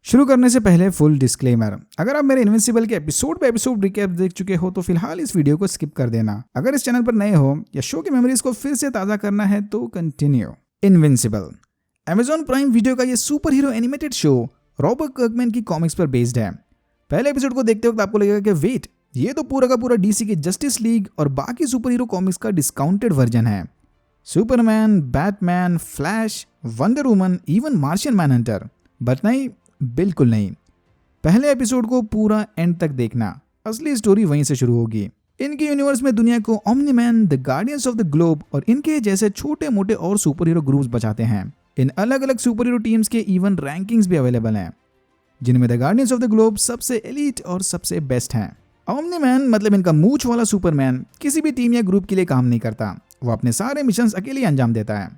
शुरू करने से पहले फुल डिस्क्लेमर, अगर आप मेरे इनविंसिबल के एपिसोड पे एपिसोड रिकैप देख चुके हो तो फिलहाल इस वीडियो को स्किप कर देना। अगर इस चैनल पर नए हो या शो की मेमोरीज को फिर से ताज़ा करना है तो continue. Invincible Amazon Prime Video का ये super hero animated show Robert Kirkman की कॉमिक्स पर बेस्ड है। पहले एपिसोड को देखते वक्त आपको लगेगा कि वेट, ये तो पूरा का पूरा डीसी की जस्टिस लीग और बाकी सुपर हीरो कॉमिक्स का डिस्काउंटेड वर्जन है। Superman, Batman, Flash, Wonder Woman, even Martian Manhunter. But नहीं, बिल्कुल नहीं। पहले एपिसोड को पूरा एंड तक देखना, असली स्टोरी वहीं से शुरू होगी। इनके यूनिवर्स में दुनिया को omni man, the guardians of the globe और इनके जैसे छोटे मोटे और सुपर हीरो ग्रुप्स बचाते हैं। इन अलग अलग सुपर हीरो टीम्स के इवन रैंकिंग्स भी अवेलेबल हैं, जिनमें the guardians of the globe सबसे एलीट और सबसे बेस्ट हैं। ओमनी मैन मतलब इनका मूंछ वाला सुपरमैन किसी भी टीम या ग्रुप के लिए काम नहीं करता, वो अपने सारे मिशंस अकेले अंजाम देता है।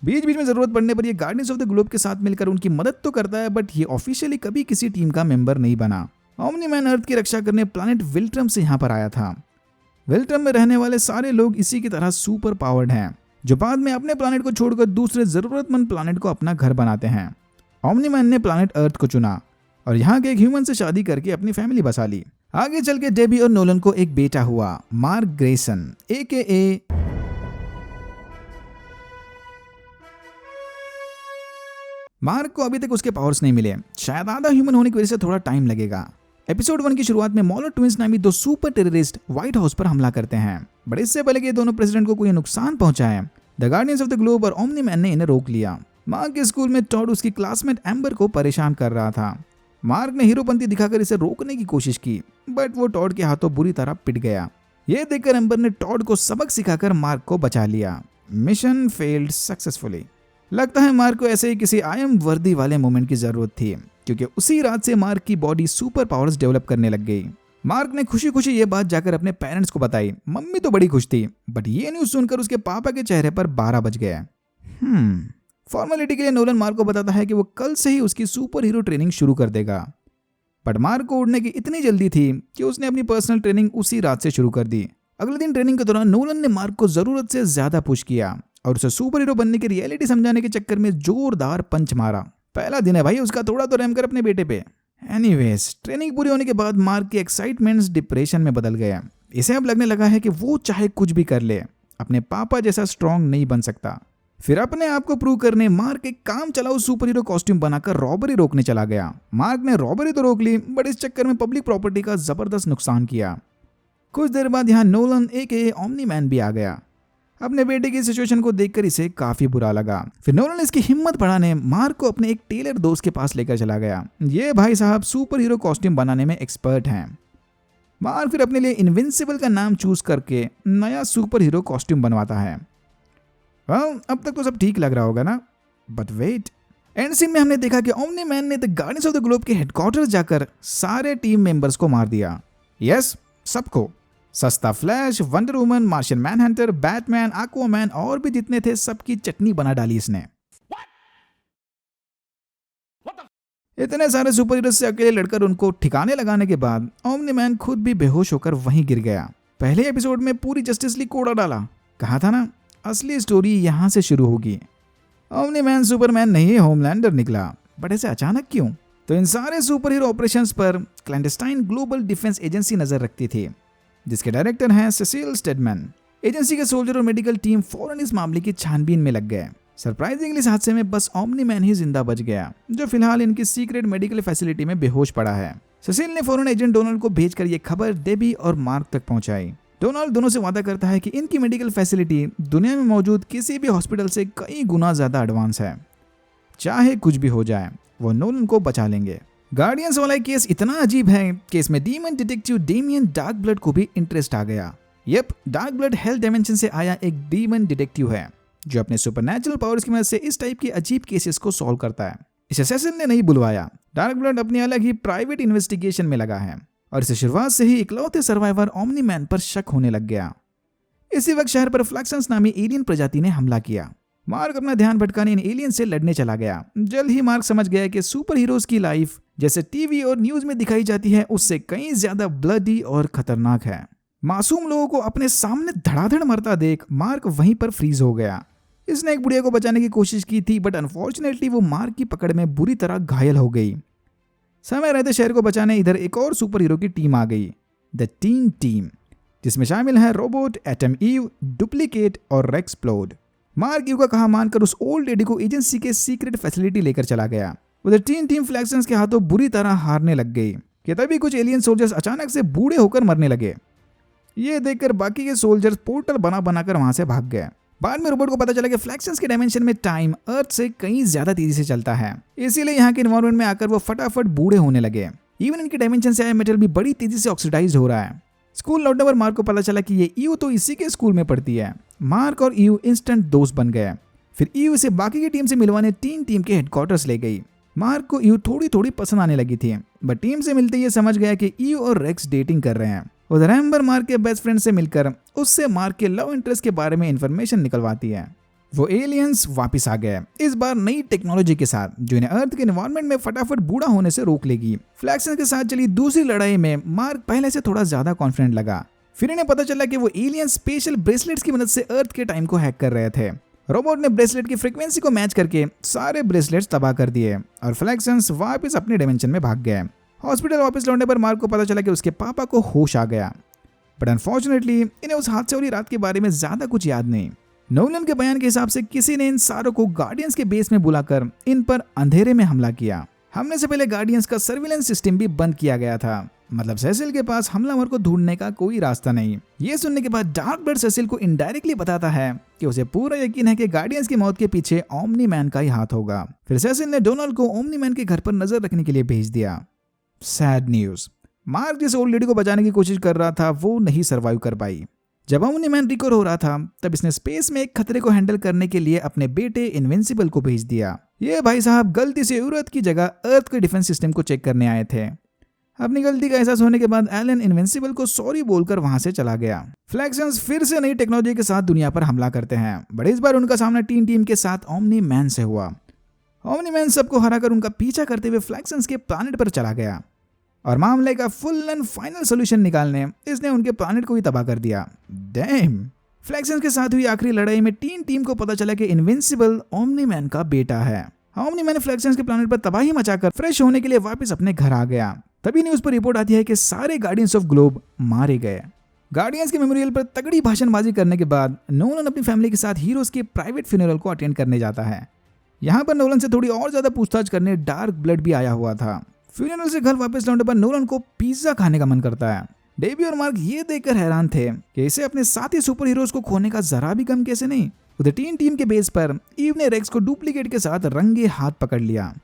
बीच बीच में जरूरत पड़ने पर ये गार्डियंस ऑफ द ग्लोब के साथ मिलकर उनकी मदद तो करता है, बट ये ऑफिशियली कभी किसी टीम का मेंबर नहीं बना। ओमनी मैन अर्थ की रक्षा करने प्लैनेट विल्ट्रम से यहाँ पर आया था। विल्ट्रम में रहने वाले सारे लोग इसी की तरह सुपर पावर्ड हैं, जो बाद में अपने प्लैनेट को छोड़कर दूसरे जरूरतमंद प्लैनेट को अपना घर बनाते हैं। ओमनी मैन ने प्लैनेट अर्थ को चुना और यहाँ के एक ह्यूमन से शादी करके अपनी फैमिली बसा ली। आगे चल के डेबी और नोलन को एक बेटा हुआ, मार्क ग्रेसन AKA मार्क को अभी तक उसके पावर्स नहीं मिले, शायद आधा ह्यूमन होने की वजह से थोड़ा टाइम लगेगा। एपिसोड 1 की शुरुआत में मॉलर ट्विंस नामी दो सुपर टेररिस्ट व्हाइट हाउस पर हमला करते हैं, बट इससे पहले कि दोनों प्रेसिडेंट को कोई नुकसान पहुंचाए, the guardians of the globe और ओमनी मैन ने इन्हें रोक लिया। मार्क के स्कूल में टॉड उसकी क्लासमेट एम्बर को परेशान कर रहा था। मार्क ने हीरोपंती दिखाकर इसे रोकने की कोशिश की, बट वो टॉड के हाथों बुरी तरह पिट गया। यह देखकर एम्बर ने टॉड को सबक सिखाकर मार्क को बचा लिया। Mission failed successfully. लगता है मार्क को ऐसे ही किसी आई एम वर्दी वाले मोमेंट की जरूरत थी, क्योंकि उसी रात से मार्क की बॉडी सुपर पावर्स डेवलप करने लग गई। मार्क ने खुशी खुशी ये बात जाकर अपने पेरेंट्स को बताई। मम्मी तो बड़ी खुश थी, बट ये न्यूज सुनकर उसके पापा के चेहरे पर 12 बज गए। फॉर्मेलिटी के लिए नोलन मार्क को बताता है कि वो कल से ही उसकी सुपर हीरो ट्रेनिंग शुरू कर देगा, बट मार्क को उड़ने की इतनी जल्दी थी कि उसने अपनी पर्सनल ट्रेनिंग उसी रात से शुरू कर दी। अगले दिन ट्रेनिंग के दौरान नोलन ने मार्क को जरूरत से ज्यादा पुश किया और उसे सुपर हीरो बनने की रियलिटी समझाने के चक्कर में जोरदार पंच मारा। पहला दिन है भाई उसका, थोड़ा तो रहम कर अपने बेटे पे। एनीवेज, ट्रेनिंग पूरी होने के बाद मार्क की एक्साइटमेंट्स डिप्रेशन में बदल गया। इसे अब लगने लगा है कि वो चाहे कुछ भी कर ले, अपने पापा जैसा स्ट्रांग नहीं बन सकता। फिर अपने आप को प्रूव करने मार्क एक काम चलाओ सुपर हीरो कॉस्ट्यूम बनाकर रॉबरी रोकने चला गया। मार्क ने रॉबरी तो रोक ली, बट इस चक्कर में पब्लिक प्रॉपर्टी का जबरदस्त नुकसान किया। कुछ देर बाद यहाँ नोलन AKA ओमनी मैन भी आ गया। अपने बेटे की सिचुएशन को देखकर इसे काफी बुरा लगा। फिर नोलन इसकी हिम्मत बढ़ाने मार्क को अपने एक टेलर दोस्त के पास लेकर चला गया। ये भाई साहब सुपर हीरो कॉस्ट्यूम बनाने में एक्सपर्ट हैं। मार्क फिर अपने लिए इनविंसिबल का नाम चूज करके नया सुपर हीरो कॉस्ट्यूम बनवाता है। अब तक तो सब ठीक लग रहा होगा ना, बट वेट, एंड सीन में हमने देखा कि ओमनी मैन ने the guardians of the globe के हेडक्वार्टर्स जाकर सारे टीम मेंबर्स को मार दिया। यस, सबको। सस्ता Flash, Wonder Woman, Martian Manhunter, Batman, Aquaman और भी जितने थे सबकी चटनी बना डाली इसने। इतने सारे सुपर हीरो से अकेले लड़कर उनको ठिकाने लगाने के बाद ओमनी मैन खुद भी बेहोश होकर वहीं गिर गया। पहले एपिसोड में पूरी जस्टिस लीग को उड़ा डाला। कहा था ना, असली स्टोरी यहां से शुरू होगी। ओमनी मैन सुपरमैन नहीं, होमलैंडर निकला, बट ऐसे अचानक क्यों? तो इन सारे सुपर हीरो ऑपरेशंस पर क्लैंडस्टाइन ग्लोबल डिफेंस एजेंसी नजर रखती थी, जिसके डायरेक्टर हैं सेसिल स्टेडमैन। एजेंसी के सोल्जर और मेडिकल टीम फौरन इस मामले की छानबीन में लग गए। सरप्राइजिंगली इस हादसे में बस ओमनी मैन ही जिंदा बच गया, जो फिलहाल इनकी सीक्रेट मेडिकल फैसिलिटी में बेहोश पड़ा है। सेसिल ने फौरन एजेंट डोनाल्ड को भेजकर यह खबर डेबी और मार्क तक पहुंचाई। डोनाल्ड दोनों से वादा करता है कि इनकी मेडिकल फैसिलिटी दुनिया में मौजूद किसी भी हॉस्पिटल से कई गुना ज्यादा एडवांस है। चाहे कुछ भी हो जाए, वो नोलन को बचा लेंगे। गार्डियंस वाला केस इतना अजीब है कि इसमें demon detective Damian Dark Blood को भी इंटरेस्ट आ गया। Yup, Dark Blood hell dimension से आया एक डीमन डिटेक्टिव है, जो अपने सुपरनैचुरल पावर्स की मदद से इस टाइप के अजीब केसेस को सॉल्व करता है। इसे सेसिल ने नहीं बुलवाया। डार्क ब्लड अपनी अलग ही प्राइवेट इन्वेस्टिगेशन में लगा है और इसे शुरुआत से ही इकलौते सर्वाइवर ओमनी मैन पर शक होने लग गया। इसी वक्त शहर पर फ्लैक्सन्स नामी एलियन प्रजाति ने हमला किया। मार्क अपना ध्यान भटकाने इन एलियन से लड़ने चला गया। जल्द ही मार्क समझ गया कि सुपर हीरोज की लाइफ जैसे टीवी और न्यूज में दिखाई जाती है, उससे कहीं ज्यादा ब्लडी और खतरनाक है। मासूम लोगों को अपने सामने धड़ाधड़ मरता देख मार्क वहीं पर फ्रीज हो गया। इसने एक बुढ़िया को बचाने की कोशिश की थी, बट अनफॉर्चुनेटली वो मार्क की पकड़ में बुरी तरह घायल हो गई। समय रहते शहर को बचाने इधर एक और सुपर हीरो की टीम आ गई, द टीन टीम, जिसमें शामिल है रोबोट, एटम ईव, डुप्लीकेट और रेक्सप्लोड। मार्क ईव का कहा मानकर उस ओल्ड लेडी को एजेंसी के सीक्रेट फैसिलिटी लेकर चला गया। उधर टीन टीम फ्लैक्सन्स के हाथों बुरी तरह हारने लग गई कि तभी कुछ एलियन सोल्जर्स अचानक से बूढ़े होकर मरने लगे। ये देखकर बाकी के सोल्जर्स पोर्टल बनाकर वहां से भाग गए। बाद में रोबोट को पता चला कि फ्लैक्सन्स के डायमेंशन में टाइम अर्थ से कहीं ज्यादा तेजी से चलता है, इसीलिए यहाँ के एनवायरमेंट में आकर वो फटाफट बूढ़े होने लगे। इवन इनके डायमेंशन से आया मेटल भी बड़ी तेजी से ऑक्सीडाइज हो रहा है। स्कूल लौटने पर मार्क को पता चला कि ये ईव तो इसी के स्कूल में पढ़ती है। मार्क और ईव इंस्टेंट दोस्त बन गए। फिर ईव इसे बाकी की टीम से मिलवाने टीन टीम के हेडक्वार्टर्स ले गई। मार्क को ईव थोड़ी थोड़ी पसंद आने लगी थी, बट टीम से मिलते ये समझ गया कि ईव और रेक्स डेटिंग कर रहे हैं। उधर एम्बर मार्क के बेस्ट फ्रेंड से मिलकर उससे मार्क के लव इंटरेस्ट के बारे में इंफॉर्मेशन निकलवाती है। वो एलियंस वापस आ गए, इस बार नई टेक्नोलॉजी के साथ, जो इन्हें अर्थ के एनवायरनमेंट में फटाफट बूढ़ा होने से रोक लेगी। फ्लैक्सन्स के साथ चली दूसरी लड़ाई में मार्क पहले से थोड़ा ज्यादा कॉन्फिडेंट लगा। फिर इन्हें पता चला कि वो एलियंस स्पेशल ब्रेसलेट्स की मदद से अर्थ के टाइम को हैक कर रहे थे। रोबोट ने ब्रेसलेट की फ्रीक्वेंसी को मैच करके सारे ब्रेसलेट्स तबाह कर दिए और फ्लैक्सन्स वापस अपने डायमेंशन में भाग गए। हॉस्पिटल वापस लौटने पर मार्क को पता चला कि उसके पापा को होश आ गया, बट अनफॉर्चुनेटली इन्हें उस हादसे वाली रात के बारे में ज्यादा कुछ याद नहीं। नोलन के बयान के हिसाब से किसी ने इन सारों को गार्डियंस के बेस में बुलाकर इन पर अंधेरे में हमला किया। हमले से पहले गार्डियंस का सर्विलेंस सिस्टम भी बंद किया गया था, मतलब सेसिल के पास हमलावर को ढूंढने का कोई रास्ता नहीं। ये सुनने के बाद डार्क ब्लड सेसिल को इनडायरेक्टली बताता है कि उसे पूरा यकीन है कि गार्डियंस की मौत के पीछे ओमनी मैन का ही हाथ होगा। फिर सेसिल ने डोनाल्ड को ओमनी मैन के घर पर नजर रखने के लिए भेज दिया। सैड न्यूज, मार्क जिस ओल्ड लेडी को बचाने की कोशिश कर रहा था वो नहीं सर्वाइव कर पाई। जब ओमनी मैन रिकवर हो रहा था तब इसने स्पेस में एक खतरे को हैंडल करने के लिए अपने बेटे इनविंसिबल को भेज दिया। ये भाई साहब गलती से यूरोप की जगह अर्थ के डिफेंस सिस्टम को चेक करने आए थे। अपनी गलती का एहसास होने के बाद एलन इनविंसिबल को सॉरी बोलकर वहां से चला गया। फ्लैक्सन्स फिर से नई टेक्नोलॉजी के साथ दुनिया पर हमला करते हैं, बट इस बार उनका सामना टीम के साथ ओमनी मैन से हुआ। ओमनी मैन सबको हराकर उनका पीछा करते हुए फ्लैक्सन्स के प्लैनेट पर चला गया और मामले का फुल एंड फाइनल सोल्यूशन निकालने इसने उनके प्लैनेट को ही तबाह कर दिया। डैम। फ्लैक्सन्स के साथ हुई आखिरी लड़ाई में टीम को पता चला कि इनविंसिबल ओमनी मैन का बेटा है। ओमनी मैन फ्लैक्सन्स के प्लैनेट पर तबाही मचाकर फ्रेश होने के लिए वापस अपने घर आ गया। तभी न्यूज पर रिपोर्ट आती है कि सारे गार्डियंस ऑफ ग्लोब मारे गए। गार्डियंस के मेमोरियल पर तगड़ी भाषणबाजी करने के बाद नोलन अपनी फैमिली के साथ हीरोज के प्राइवेट फ्यूनरल को अटेंड करने जाता है। यहाँ पर नोलन से थोड़ी और ज्यादा पूछताछ करने डार्क ब्लड भी आया हुआ था। फ्यूनरल से घर वापस लौटने पर नोलन को पिज्जा खाने का मन करता है। डेबी और मार्क ये देखकर हैरान थे कि इसे अपने साथी सुपर हीरोज को खोने का जरा भी गम कैसे नहीं। उधर टीम के बेस पर ईव ने रेक्स को डुप्लीकेट के साथ रंगे हाथ पकड़ लिया।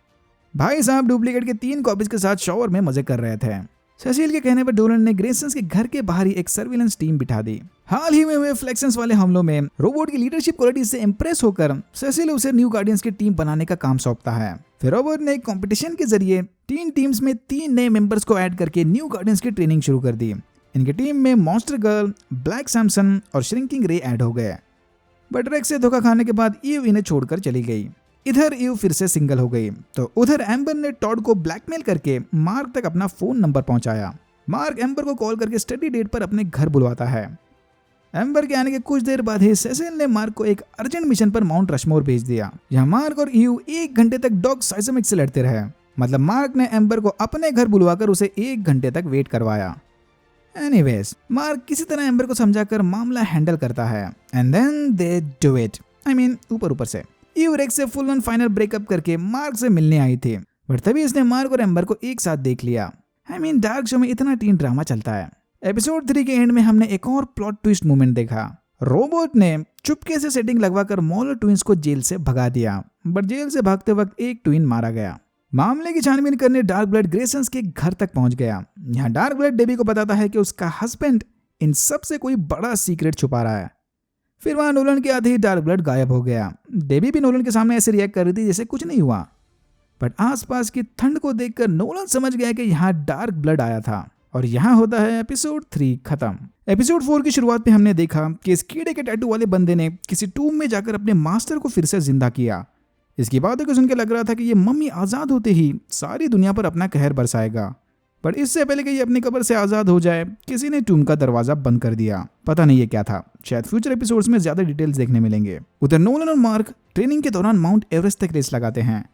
भाई साहब डुप्लीकेट के 3 कॉपीज के साथ शॉवर में मजे कर रहे थे। सेसिल के कहने पर डोलन ने ग्रेसन्स के घर के बाहर ही एक सर्विलेंस टीम बिठा दी। हाल ही में हुए फ्लैक्सन्स वाले हमलों में रोबोट की लीडरशिप क्वालिटी से इंप्रेस होकर सेसिल उसे न्यू गार्डियंस की टीम बनाने का काम सौंपता है। फिर रोबोट ने एक कंपटीशन के जरिए 3 टीम्स में 3 नए मेंबर्स को ऐड करके न्यू गार्डियंस की ट्रेनिंग शुरू कर दी। इनकी टीम में मॉन्स्टर गर्ल, ब्लैक सैमसन और श्रिंकिंग रे ऐड हो गए। बट रेक्स से धोखा खाने के बाद ईव इन्हें छोड़कर चली गई। इधर ईव फिर से सिंगल हो गई तो उधर एम्बर ने टॉड को ब्लैकमेल करके मार्क तक अपना फोन नंबर पहुंचाया। मार्क एम्बर को कॉल करके स्टडी डेट पर अपने घर बुलवाता है। एम्बर के आने के कुछ देर बाद ही सेसिल ने मार्क को एक अर्जेंट मिशन पर माउंट रशमोर भेज दिया। यहाँ मार्क और ईव 1 घंटे तक डॉग साइजमिक से लड़ते रहे। मतलब मार्क ने एम्बर को अपने घर बुलवाकर उसे 1 घंटे तक वेट करवाया। एनीवेज, मार्क किसी तरह एम्बर को समझाकर मामला हैंडल करता है and then they do it. ऊपर से ईव रेक्स से फुल एंड फाइनल ब्रेकअप करके मार्क से मिलने आई थी, बट तभी इसने मार्क और एम्बर को एक साथ देख लिया। डार्क शो में इतना टीन ड्रामा चलता है। एपिसोड 3 के एंड में हमने एक और प्लॉट ट्विस्ट मोमेंट देखा। रोबोट ने चुपके से सेटिंग लगवाकर मॉलर ट्विंस को जेल से भगा दिया, बट जेल से भागते वक्त एक ट्विन मारा गया। मामले की छानबीन करने डार्क ब्लड ग्रेसन्स के घर तक पहुंच गया। यहाँ डार्क ब्लड डेबी को बताता है कि उसका हस्बैंड इन सब से कोई बड़ा सीक्रेट छुपा रहा है। फिर वहां नोलन के आते ही डार्क ब्लड गायब हो गया। डेबी भी नोलन के सामने ऐसे रिएक्ट कर रही थी जैसे कुछ नहीं हुआ, बट आसपास की ठंड को देखकर नोलन समझ गया कि यहाँ डार्क ब्लड आया था। और यहाँ होता है एपिसोड 3 खत्म। एपिसोड 4 की शुरुआत में हमने देखा कि इस कीड़े के टैटू वाले बंदे ने किसी टूम में जाकर अपने मास्टर को फिर से जिंदा किया। इसकी बातों को सुनकर लग रहा था कि ये मम्मी आजाद होते ही सारी दुनिया पर अपना कहर बरसाएगा, पर इससे पहले कि ये अपनी कब्र से आजाद हो जाए किसी ने टूम का दरवाजा बंद कर दिया। पता नहीं ये क्या था, शायद फ्यूचर एपिसोड्स में ज्यादा डिटेल्स देखने मिलेंगे। उधर नोलन और मार्क ट्रेनिंग के दौरान माउंट एवरेस्ट तक रेस लगाते हैं।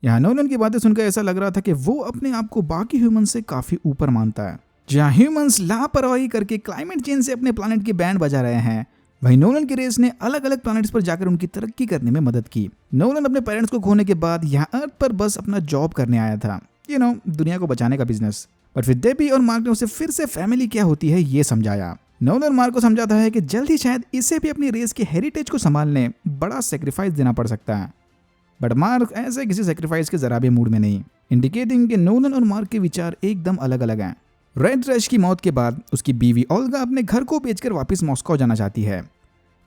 यहाँ नोलन की बातें सुनकर ऐसा लग रहा था कि वो अपने आप को बाकी ह्यूमन से काफी ऊपर मानता है। जहाँ ह्यूमंस लापरवाही करके क्लाइमेट चेंज से अपने प्लानट की बैंड बजा रहे हैं, वहीं नोलन की रेस ने अलग अलग प्लैनेट्स पर जाकर उनकी तरक्की करने में मदद की। नोलन अपने पेरेंट्स को खोने के बाद यहाँ अर्थ पर बस अपना जॉब करने आया था, दुनिया को बचाने का बिजनेस। पर फिर डेबी और मार्क ने उसे फिर से फैमिली क्या होती है ये समझाया। नोलन मार्क को समझाता है कि जल्द ही शायद इसे भी अपनी रेस के हेरिटेज को संभालने बड़ा सेक्रीफाइस देना पड़ सकता है। बट मार्क ऐसे किसी सेक्रीफाइस के जरा भी मूड में नहीं, इंडिकेटिंग कि नोलन और मार्क के विचार एकदम अलग अलग हैं। रेड रश की मौत के बाद उसकी बीवी ओल्गा अपने घर को बेचकर वापस मॉस्को जाना चाहती है।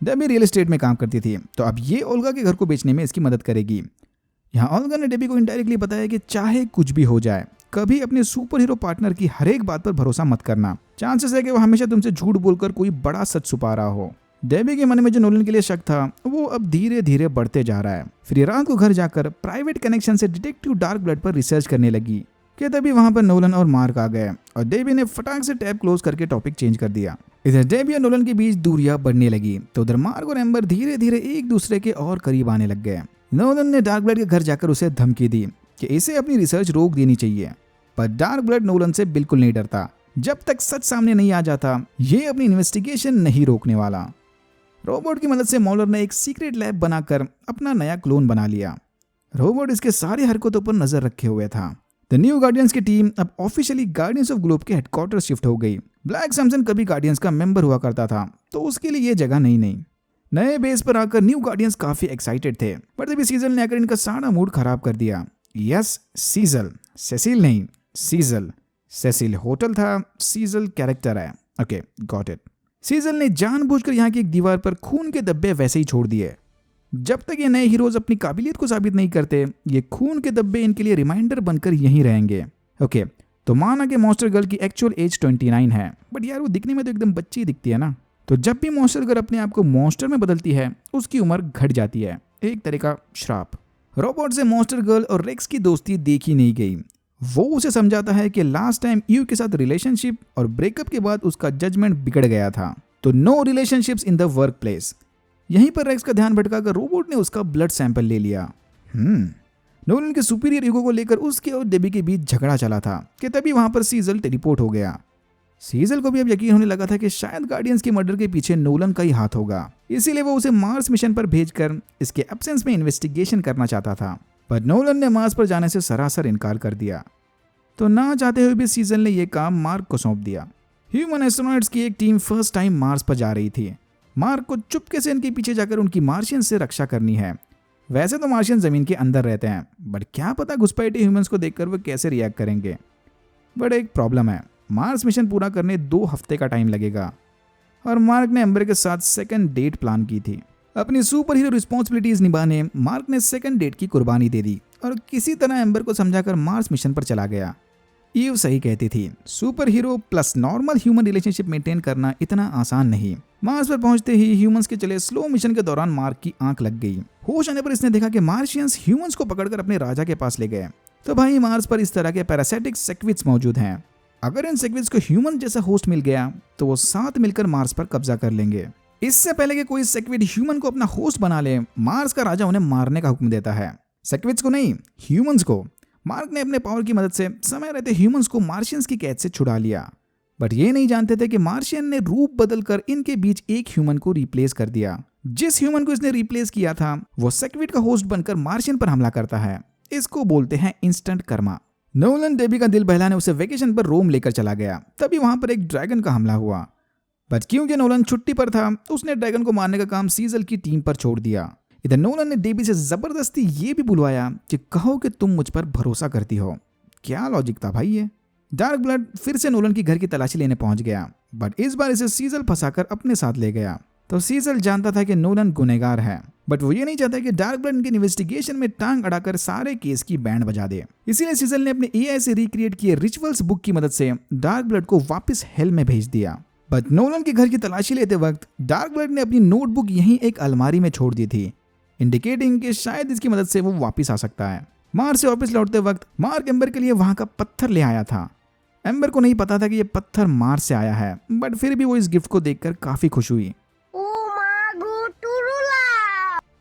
डेबी रियल एस्टेट में काम करती थी, तो अब ये ओल्गा के घर को बेचने में इसकी मदद करेगी। यहाँ ओल्गा ने डेबी को इनडायरेक्टली बताया कि चाहे कुछ भी हो जाए, कभी अपने सुपर हीरो पार्टनर की हर एक बात पर भरोसा मत करना। चांसेस है कि वो हमेशा तुमसे झूठ बोलकर कोई बड़ा सच छुपा रहा हो। डेबी के मन में जो नोलन के लिए शक था वो अब धीरे धीरे बढ़ते जा रहा है। फिर ये रात को घर जाकर प्राइवेट कनेक्शन से डिटेक्टिव डार्क ब्लड पर रिसर्च करने लगी कि तभी वहां पर नोलन और मार्क आ गए और डेबी ने फटाक से टैब क्लोज करके टॉपिक चेंज कर दिया। इधर डेबी और नोलन के बीच दूरियां बढ़ने लगी, तो उधर मार्क और एम्बर धीरे धीरे एक दूसरे के और करीब आने लग गए। नोलन ने डार्क ब्लड के घर जाकर उसे धमकी दी कि इसे अपनी रिसर्च रोक देनी चाहिए, पर डार्क ब्लड नोलन से बिल्कुल नहीं डरता। जब तक सच सामने नहीं आ जाता, ये अपनी इन्वेस्टिगेशन नहीं रोकने वाला। रोबोट की मदद से मॉलर ने एक सीक्रेट लैब बनाकर अपना नया क्लोन बना लिया। रोबोट इसके सारी हरकतों पर नजर रखे हुए था। द न्यू गार्डियंस की टीम अब ऑफिशियली गार्डियंस ऑफ ग्लोब के हेडक्वार्टर शिफ्ट हो गई। ब्लैक सैमसन कभी गार्डियंस का मेंबर हुआ करता था, तो उसके लिए ये जगह नहीं। नए बेस पर आकर न्यू गार्डियंस काफी एक्साइटेड थे, पर तभी सीजल ने आकर इनका सारा मूड खराब कर दिया। यस, सीजल, सेसिल नहीं, सीजल। सेसिल होटल था, सीजल कैरेक्टर है। Okay, got it. सीजल ने जानबूझकर यहाँ की एक दीवार पर खून के धब्बे वैसे ही छोड़ दिए। जब तक ये नए हीरोज अपनी काबिलियत को साबित नहीं करते, ये खून के धब्बे इनके लिए रिमाइंडर बनकर यहीं रहेंगे। ओके, तो माना कि मॉन्स्टर गर्ल की एक्चुअल एज 29 है, बट यार वो दिखने में तो एकदम बच्ची दिखती है ना। तो जब भी मॉन्स्टर गर्ल अपने आप को मॉन्स्टर में बदलती है, उसकी उम्र घट जाती है, एक तरह का श्राप। रोबोट से मॉन्स्टर गर्ल और रेक्स की दोस्ती देखी नहीं गई। वो उसे समझाता है कि लास्ट टाइम ईव के साथ रिलेशनशिप और ब्रेकअप के बाद उसका जजमेंट बिगड़ गया था, तो no relationships in the workplace. यहीं पर रेक्स का ध्यान भटकाकर रोबोट ने उसका ब्लड सैंपल ले लिया। नोलन के सुपीरियर ईगो को लेकर उसके और डेबी के बीच झगड़ा चला था कि तभी वहां पर सीजल टेलीपोर्ट हो गया। सीजल को भी अब यकीन होने लगा था कि शायद गार्डियंस के मर्डर के पीछे नोलन का ही हाथ होगा, इसीलिए वो उसे मार्स मिशन पर भेजकर इसके एब्सेंस में इन्वेस्टिगेशन करना चाहता था। पर नोलन ने मार्स पर जाने से सरासर इनकार कर दिया, तो ना चाहते हुए भी सीजल ने यह काम मार्क को सौंप दिया। ह्यूमन एस्ट्रोनॉट्स की एक टीम फर्स्ट टाइम मार्स पर जा रही थी। मार्क को चुपके से इनके पीछे जाकर उनकी मार्शियन से रक्षा करनी है। वैसे तो मार्शियन जमीन के अंदर रहते हैं, बट क्या पता घुसपैठे ह्यूमंस को देखकर वो कैसे रिएक्ट करेंगे। बट एक प्रॉब्लम है, मार्स मिशन पूरा करने 2 हफ्ते का टाइम लगेगा और मार्क ने एम्बर के साथ सेकंड डेट प्लान की थी। अपनी सुपर हीरो रिस्पॉन्सिबिलिटीज निभाने मार्क ने सेकंड डेट की कुर्बानी दे दी और किसी तरह एम्बर को समझाकर मार्स मिशन पर चला गया। ईव सही कहती थी, super hero plus normal human relationship maintain करना इतना आसान नहीं। मार्स पर पहुंचते ही ह्यूमंस के चले स्लो मिशन के दौरान मार्क की आंख लग गई। होश आने पर इसने देखा कि मार्शियंस ह्यूमंस को पकड़कर अपने राजा के पास ले गए। तो भाई मार्स पर इस तरह के पैरासिटिक सेक्विड्स मौजूद हैं। अगर इन सेक्विड्स को ह्यूमन जैसा होस्ट मिल गया तो वो साथ मिलकर मार्स पर कब्जा कर लेंगे। इससे पहले कि कोई सेक्विड ह्यूमन को अपना होस्ट बना ले, मार्स का राजा उन्हें मारने का हुक्म देता है। सेक्विड्स को नहीं, ह्यूमंस को। मार्क ने अपने पावर की मदद से समय रहते ह्यूमंस को मार्शियंस की कैद से छुड़ा लिया, बट ये नहीं जानते थे कि मार्शियन ने रूप बदलकर इनके बीच एक ह्यूमन को रिप्लेस कर दिया। जिस ह्यूमन को इसने रिप्लेस किया था वो सेक्विड का होस्ट बनकर मार्शियन पर हमला करता है। इसको बोलते हैं इंस्टेंट कर्मा। नोलन डेबी का दिल बहलाने उसे वेकेशन पर रोम लेकर चला गया। तभी वहां पर एक ड्रैगन का हमला हुआ, बट क्योंकि नोलन छुट्टी पर था उसने ड्रैगन को मारने का काम सीजल की टीम पर छोड़ दिया। इधर नोलन ने डेबी से जबरदस्ती ये भी बुलवाया कि कहो कि तुम मुझ पर भरोसा करती हो। क्या लॉजिक था भाई ये। डार्क ब्लड फिर से नोलन की घर की तलाशी लेने पहुंच गया, बट इस बार इसे सीजल फंसाकर अपने साथ ले गया। तो सीजल जानता था कि नोलन गुनहगार है, बट वो ये नहीं चाहता कि डार्क ब्लड इनके इन्वेस्टिगेशन में टांग अड़ाकर सारे केस की बैंड बजा दे। इसीलिए सीजल ने अपने एआई से रिक्रिएट किए रिचुअल्स बुक की मदद से डार्क ब्लड को वापस हेल में भेज दिया। बट नोलन के घर की तलाशी लेते वक्त डार्क ब्लड ने अपनी नोटबुक यहीं एक अलमारी में छोड़ दी थी, इंडिकेटिंग कि शायद इसकी मदद से वो वापस आ सकता है। मार्स से वापस लौटते वक्त मार्क एम्बर के लिए वहां का पत्थर ले आया था। एम्बर को नहीं पता था कि ये पत्थर मार्स से आया है, बट फिर भी वो इस गिफ्ट को देखकर काफी खुश हुई।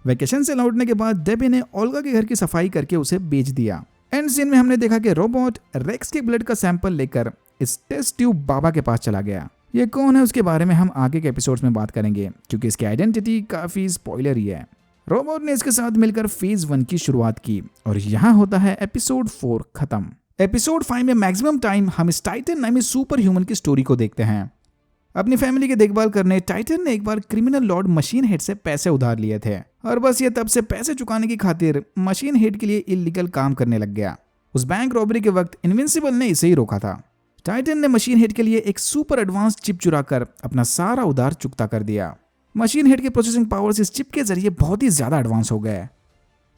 वेकेशन से लौटने के बाद डेबी ने ओल्गा के घर की सफाई करके उसे बेच दिया। एंड सीन में हमने देखा कि रोबोट रेक्स के ब्लड का सैंपल लेकर इस टेस्ट ट्यूब बाबा के पास चला गया। ये कौन है उसके बारे में हम आगे के एपिसोड्स में बात करेंगे, क्योंकि इसकी आइडेंटिटी काफी स्पॉइलर ही है। रोबोट ने इसके साथ मिलकर फेज 1 की शुरुआत की और यहाँ होता है एपिसोड 4 खत्म। एपिसोड 5 में मैक्सिमम टाइम हम इस टाइटन नामी सुपर ह्यूमन की स्टोरी को देखते हैं। अपनी फैमिली की देखभाल करने टाइटन ने एक बार क्रिमिनल लॉर्ड मशीन हेड से पैसे उधार लिए थे और बस ये तब से पैसे चुकाने की खातिर मशीन हेड के लिए इलीगल काम करने लग गया। उस बैंक रॉबरी के वक्त इनविंसिबल ने इसे ही रोका था। टाइटन ने मशीन हेड के लिए एक सुपर एडवांस चिप चुराकर अपना सारा उधार चुकता कर दिया। मशीन हेड के प्रोसेसिंग पावर्स इस चिप के जरिए बहुत ही ज्यादा एडवांस हो गए,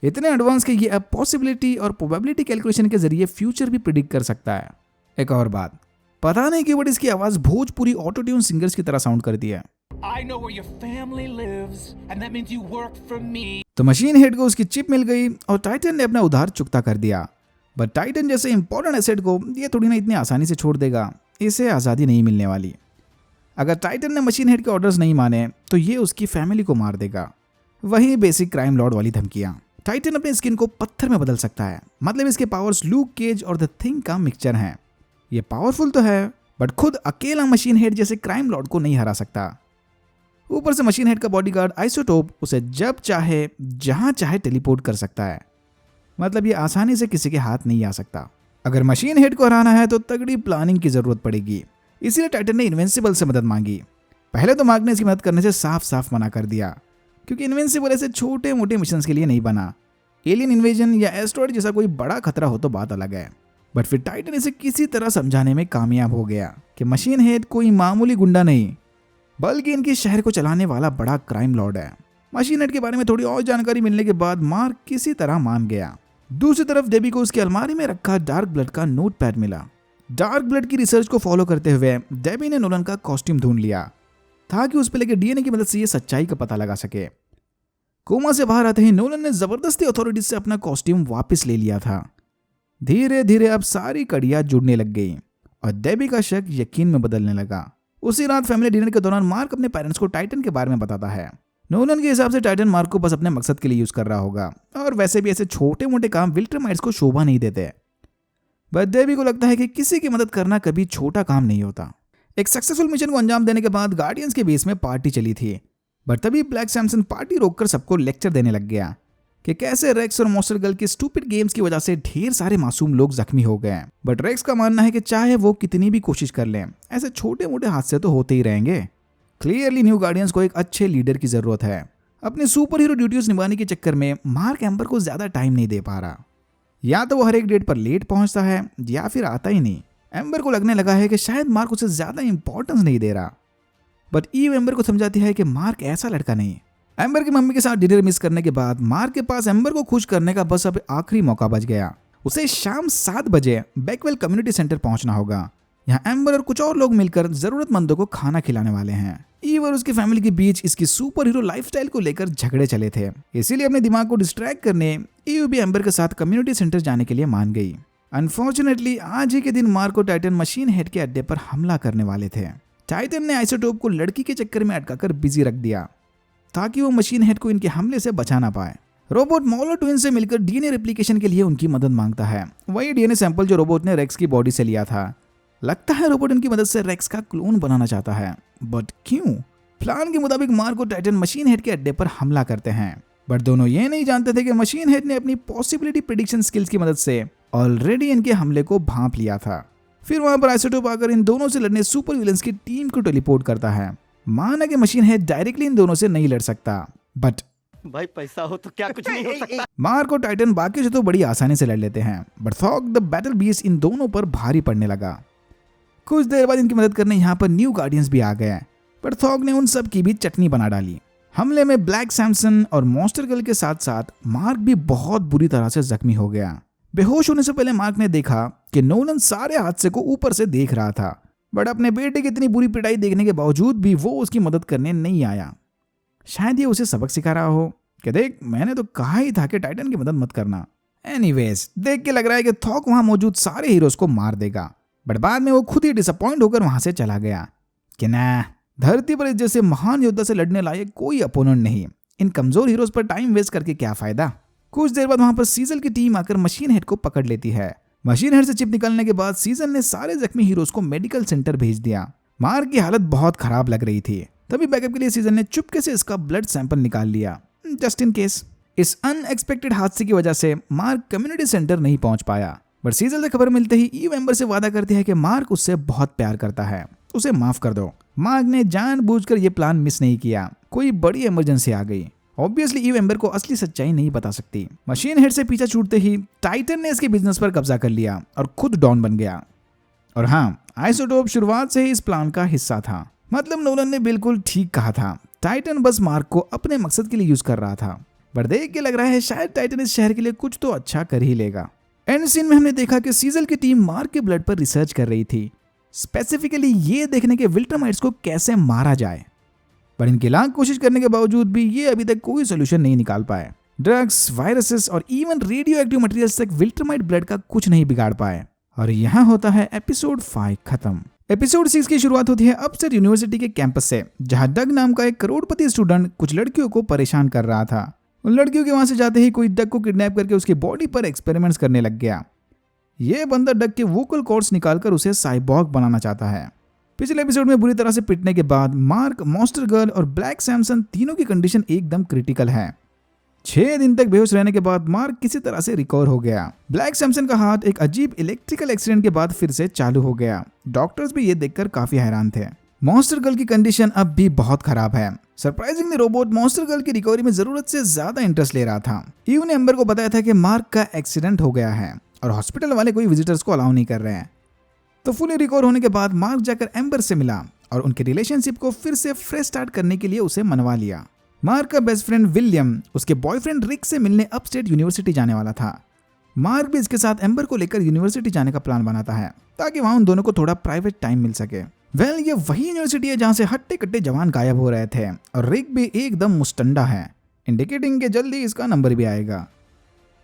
इतने एडवांस कि ये अब पॉसिबिलिटी और प्रोबेबिलिटी कैलकुलेशन के जरिए फ्यूचर भी प्रिडिक्ट कर सकता है। एक और बात, पता नहीं क्यों बट इसकी आवाज भोजपुरी ऑटो ट्यून सिंगर्स की तरह साउंड करती है। I know where your family lives, and that means you work for me. तो मशीन हेड को उसकी चिप मिल गई और टाइटन ने अपना उधार चुकता कर दिया। बट टाइटन जैसे इंपॉर्टेंट एसेट को ये थोड़ी ना इतनी आसानी से छोड़ देगा, इसे आज़ादी नहीं मिलने वाली। अगर टाइटन ने मशीन हेड के ऑर्डर्स नहीं माने तो ये उसकी फैमिली को मार देगा। वही बेसिक क्राइम लॉर्ड वाली धमकियां। टाइटन अपने स्किन को पत्थर में बदल सकता है, मतलब इसके पावर्स ल्यूक केज और द थिंग का मिक्सचर हैं। ये पावरफुल तो है बट खुद अकेला मशीन हेड जैसे क्राइम लॉर्ड को नहीं हरा सकता। ऊपर से मशीन हेड का बॉडीगार्ड आइसोटोप उसे जब चाहे जहां चाहे टेलीपोर्ट कर सकता है, मतलब ये आसानी से किसी के हाथ नहीं आ सकता। अगर मशीन हेड को हराना है तो तगड़ी प्लानिंग की जरूरत पड़ेगी, इसीलिए टाइटन ने इनविंसिबल से मदद मांगी। पहले तो मार्क ने इसकी मदद करने से साफ साफ मना कर दिया, क्योंकि इनविंसिबल ऐसे छोटे मोटे मिशन के लिए नहीं बना। एलियन इन्वेजन या एस्ट्रॉइड जैसा कोई बड़ा खतरा हो तो बात अलग है। बट फिर टाइटन इसे किसी तरह समझाने में कामयाब हो गया कि मशीन हेड कोई मामूली गुंडा नहीं, बल्कि इनके शहर को चलाने वाला बड़ा क्राइम लॉर्ड है। मशीन हेड के बारे में थोड़ी और जानकारी मिलने के बाद मार्क किसी तरह मान गया। दूसरी तरफ डेबी को उसकी अलमारी में रखा डार्क ब्लड का नोटपैड मिला। डार्क ब्लड की रिसर्च को फॉलो करते हुए डेबी ने नोलन का कॉस्ट्यूम ढूंढ लिया ताकि उस पर लगे डीएनए की मदद से ये सच्चाई का पता लगा सके। कोमा से बाहर आते ही नोलन ने जबरदस्ती अथॉरिटीज से अपना कॉस्ट्यूम वापस ले लिया था। धीरे धीरे अब सारी कड़ियां जुड़ने लग गई और डेबी का शक यकीन में बदलने लगा। उसी रात फैमिली डिनर के दौरान मार्क अपने पेरेंट्स को टाइटन के बारे में बताता है। नोलन के हिसाब से टाइटन मार्क को बस अपने मकसद के लिए यूज कर रहा होगा और वैसे भी ऐसे छोटे मोटे काम विल्टरमाइट्स को शोभा नहीं देते। बट डेबी को लगता है कि किसी की मदद करना कभी छोटा काम नहीं होता। एक सक्सेसफुल मिशन को अंजाम देने के बाद गार्डियंस के बेस में पार्टी चली थी, बट तभी ब्लैक सैमसन पार्टी रोककर सबको लेक्चर देने लग गया कि कैसे रेक्स और मॉन्स्टर गर्ल के स्टूपिड गेम्स की वजह से ढेर सारे मासूम लोग जख्मी हो गए। बट रेक्स का मानना है कि चाहे वो कितनी भी कोशिश कर लें, ऐसे छोटे मोटे हादसे तो होते ही रहेंगे। क्लियरली न्यू गार्डियंस को एक अच्छे लीडर की जरूरत है। अपने सुपर हीरो ड्यूटीज निभाने के चक्कर में मार्क एम्बर को ज्यादा टाइम नहीं दे पा रहा। या तो वो हर एक डेट पर लेट पहुंचता है या फिर आता ही नहीं। एम्बर को लगने लगा है कि शायद मार्क उसे ज्यादा इंपॉर्टेंस नहीं दे रहा। बट ईव एम्बर को समझाती है कि मार्क ऐसा लड़का नहीं। एम्बर की मम्मी के साथ डिनर मिस करने के बाद मार्क के पास एम्बर को खुश करने का बस अब आखिरी मौका बच गया। उसे शाम 7 बजे बैकवेल कम्युनिटी सेंटर पहुंचना होगा। यहाँ एम्बर और कुछ और लोग मिलकर जरूरतमंदों को खाना खिलाने वाले हैं। ईव और उसकी फैमिली के बीच इसकी सुपर हीरो लाइफस्टाइल को लेकर झगड़े चले थे, इसीलिए अपने दिमाग को डिस्ट्रैक्ट करने ईव भी एम्बर के साथ कम्युनिटी सेंटर जाने के लिए मान गई। अनफॉर्चुनेटली आज ही के दिन मार्क और टाइटन मशीन हेड के अड्डे पर हमला करने वाले थे। टाइटन ने आइसोटोप को लड़की के चक्कर में अटकाकर बिजी रख दिया ताकि वो मशीन हेड को इनके हमले से बचा ना पाए। रोबोट मॉलर ट्विन से मिलकर डीएनए रेप्लिकेशन के लिए उनकी मदद मांगता है। वही डीएनए सैंपल जो रोबोट ने रेक्स की बॉडी से लिया था। लगता है रोबोट इनकी मदद से रेक्स का क्लोन बनाना चाहता है, बट क्यों? प्लान के मुताबिक मार्क और टाइटन मशीन हेड के अड्डे पर हमला करते हैं, बट दोनों ये नहीं जानते थे कि मशीन हेड ने अपनी पॉसिबिलिटी प्रेडिक्शन स्किल्स की मदद से ऑलरेडी इनके हमले को भांप लिया था। फिर वहां पर आइसोटोप आकर इन दोनों से लड़ने सुपर विलेंस की टीम को टेलीपोर्ट करता है। माना कि मशीन हेड डायरेक्टली इन दोनों से नहीं लड़ सकता, बट भाई पैसा हो तो क्या कुछ नहीं हो सकता। मार्क और टाइटन बाकी से तो बड़ी आसानी से लड़ लेते हैं, बट थॉग द बैटल बीस्ट इन दोनों पर भारी पड़ने लगा। कुछ देर बाद इनकी मदद करने यहाँ पर न्यू गार्डियंस भी आ गए, पर थॉग ने उन सब की भी चटनी बना डाली। हमले में ब्लैक सैमसन और मॉन्स्टर गर्ल के साथ साथ मार्क भी बहुत बुरी तरह से जख्मी हो गया। बेहोश होने से पहले मार्क ने देखा कि नोलन सारे हादसे को ऊपर से देख रहा था, बट अपने बेटे की इतनी बुरी पिटाई देखने के बावजूद भी वो उसकी मदद करने नहीं आया। शायद ये उसे सबक सिखा रहा हो कि देख, मैंने तो कहा ही था कि टाइटन की मदद मत करना। एनीवेज, देख के लग रहा है कि थॉग वहां मौजूद सारे हीरोज को मार देगा, बट बाद में वो खुद ही डिसअपॉइंट होकर वहां से चला गया कि ना, धरती पर इस जैसे महान योद्धा से लड़ने लायक कोई अपोनेंट नहीं, इन कमजोर हीरोज पर टाइम वेस्ट करके क्या फायदा। कुछ देर बाद वहां पर सीजल की टीम आकर मशीन हेड को पकड़ लेती है। मशीन हेड से चिप निकलने के बाद सीजल ने सारे जख्मी हीरोज को मेडिकल सेंटर भेज दिया। मार्क की हालत बहुत खराब लग रही थी, तभी बैकअप के लिए सीजल ने चुपके से इसका ब्लड सैंपल निकाल लिया, जस्ट इन केस। इस अनएक्सपेक्टेड हादसे की वजह से मार्क कम्युनिटी सेंटर नहीं पहुंच पाया, बट सीजल से खबर मिलते ही ईव एम्बर से वादा करती है कि मार्क उससे बहुत प्यार करता है, उसे माफ कर दो। मार्क ने जानबूझकर ये प्लान मिस नहीं किया, कोई बड़ी इमरजेंसी आ गई। ऑब्वियसली ईव एम्बर को असली सच्चाई नहीं बता सकती। मशीन हेड से पीछा छूटते ही टाइटन ने इसके बिजनेस पर कब्जा कर लिया और खुद डॉन बन गया। और हाँ, आइसोटोप शुरुआत से ही इस प्लान का हिस्सा था। मतलब नोलन ने बिल्कुल ठीक कहा था, टाइटन बस मार्क को अपने मकसद के लिए यूज कर रहा था। पर देख के लग रहा है शायद टाइटन इस शहर के लिए कुछ तो अच्छा कर ही लेगा। एंड सीन में हमने देखा कि सीजल की टीम मार्क के ब्लड पर रिसर्च कर रही थी, स्पेसिफिकली ये देखने के विल्ट्रामाइट्स को कैसे मारा जाए। पर इनकी लाख कोशिश करने के बावजूद भी ये अभी तक कोई सोल्यूशन नहीं निकाल पाए। ड्रग्स, वायरसेस और इवन रेडियो एक्टिव मटेरियल्स तक विल्ट्रामाइट ब्लड का कुछ नहीं बिगाड़ पाए। और यहाँ होता है एपिसोड 5 खत्म। एपिसोड 6 की शुरुआत होती है अपस्टेट यूनिवर्सिटी के कैंपस से, जहाँ डग नाम का एक करोड़पति स्टूडेंट कुछ लड़कियों को परेशान कर रहा था। उन लड़कियों के वहां से जाते ही कोई डग को किडनैप करके उसकी बॉडी पर एक्सपेरिमेंट्स करने लग गया। ये बंदा डग के वोकल कॉर्ड्स निकालकर उसे साइबॉर्ग बनाना चाहता है। पिछले एपिसोड में बुरी तरह से पिटने के बाद मार्क, मॉन्स्टर गर्ल और ब्लैक सैमसन तीनों की कंडीशन एकदम क्रिटिकल है। 6 दिन तक बेहोश रहने के बाद मार्क किसी तरह से रिकवर हो गया। ब्लैक सैमसन का हाथ एक अजीब इलेक्ट्रिकल एक्सीडेंट के बाद फिर से चालू हो गया। डॉक्टर्स भी ये देखकर काफी हैरान थे। मॉन्स्टर गर्ल की कंडीशन अब भी बहुत खराब है। सरप्राइजिंगली रोबोट मॉन्स्टर गर्ल की रिकवरी में जरूरत से ज्यादा इंटरेस्ट ले रहा था। ईव ने एम्बर को बताया था कि मार्क का एक्सीडेंट हो गया है और हॉस्पिटल वाले कोई विजिटर्स को अलाउ नहीं कर रहे हैं। तो फुली रिकवर होने के बाद मार्क जाकर एम्बर से मिला और उनके रिलेशनशिप को फिर से फ्रेश स्टार्ट करने के लिए उसे मनवा लिया। मार्क का बेस्ट फ्रेंड विलियम उसके बॉयफ्रेंड रिक से मिलने अपस्टेट यूनिवर्सिटी जाने वाला था। मार्क भी इसके साथ एम्बर को लेकर यूनिवर्सिटी जाने का प्लान बनाता है ताकि वहां उन दोनों को थोड़ा प्राइवेट टाइम मिल सके। ये वही यूनिवर्सिटी है जहां से हट्टे कट्टे जवान गायब हो रहे थे और रिक भी एकदम मुस्टंडा है, इंडिकेटिंग के जल्दी इसका नंबर भी आएगा।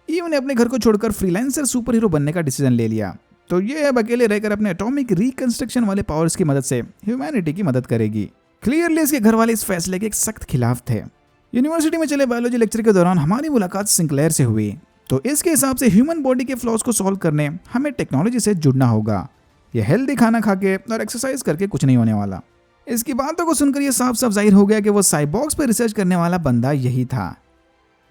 ईव ने अपने घर को छोड़कर फ्रीलांसर सुपर हीरो बनने का डिसीजन ले लिया, तो ये अब अकेले रहकर अपने एटॉमिक रिकंस्ट्रक्शन वाले पावर्स की मदद से ह्यूमैनिटी की मदद करेगी। क्लियरली इसके घर वाले इस फैसले के एक सख्त खिलाफ थे। यूनिवर्सिटी में चले बायोलॉजी लेक्चर के दौरान हमारी मुलाकात सिंक्लेयर से हुई, तो इसके हिसाब से ह्यूमन बॉडी के फ्लॉज को सॉल्व करने हमें टेक्नोलॉजी से जुड़ना होगा। ये हेल्दी खाना खा के और एक्सरसाइज करके कुछ नहीं होने वाला। इसकी बातों को सुनकर ये साफ साफ जाहिर हो गया कि वो साइबॉर्ग्स पर रिसर्च करने वाला बंदा यही था।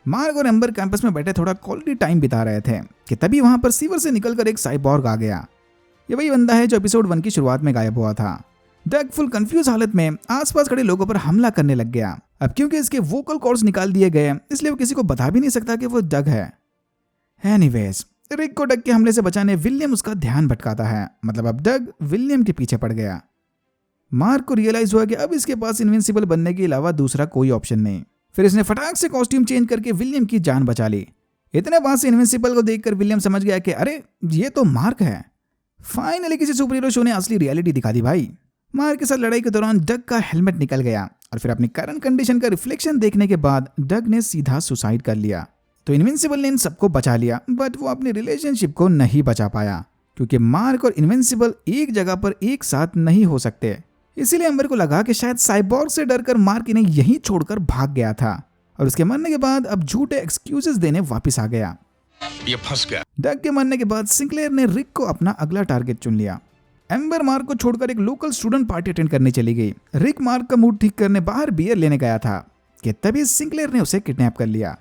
मार्क और एम्बर कैंपस में बैठे थोड़ा क्वालिटी टाइम बिता रहे थे कि तभी वहां पर सीवर से निकलकर एक साइबॉर्ग आ गया। ये वही बंदा है जो एपिसोड 1 की शुरुआत में गायब हुआ था। डग फुल कंफ्यूज हालत में आसपास खड़े लोगों पर हमला करने लग गया। अब क्योंकि इसके वोकल कॉर्ड्स निकाल दिए गए इसलिए वो किसी को बता भी नहीं सकता कि वो डग है। एनीवेज, रिक को डग के हमले से बचाने विलियम उसका ध्यान भटकाता है। मतलब अब डग विलियम के पीछे पड़ गया। मार्क को रियलाइज हुआ कि अब इसके पास इनविंसिबल बनने के अलावा दूसरा कोई ऑप्शन नहीं। फिर इसने फटाक से कॉस्ट्यूम चेंज करके विलियम की जान बचा ली। इतने पास से इनविंसिबल को देखकर विलियम समझ गया कि अरे ये तो मार्क है। फाइनली किसी सुपर हीरो शो ने असली रियलिटी दिखा दी भाई। मार्क के साथ लड़ाई के दौरान डग का हेलमेट निकल गया और फिर अपनी करंट कंडीशन का रिफ्लेक्शन देखने के बाद डग ने सीधा सुसाइड कर लिया। तो इनविंसिबल ने इन सबको बचा लिया, बट वो अपनी रिलेशनशिप को नहीं बचा पाया क्योंकि मार्क और इनविंसिबल एक जगह पर एक साथ नहीं हो सकते। इसीलिए एम्बर को लगा कि शायद साइबॉर्ग से डरकर मार्क इन्हें यहीं छोड़कर भाग गया था और उसके मरने के बाद अब झूठे एक्सक्यूजेस देने वापस आ गया। ये फंस गया। डग के मरने के बाद सिंक्लेयर ने रिक को अपना अगला टारगेट चुन लिया। एम्बर मार्क को छोड़कर एक लोकल स्टूडेंट पार्टी अटेंड करने चली गई। रिक मार्क का मूड ठीक करने बाहर बियर लेने गया था कि तभी सिंक्लेयर ने उसे किडनैप कर लिया।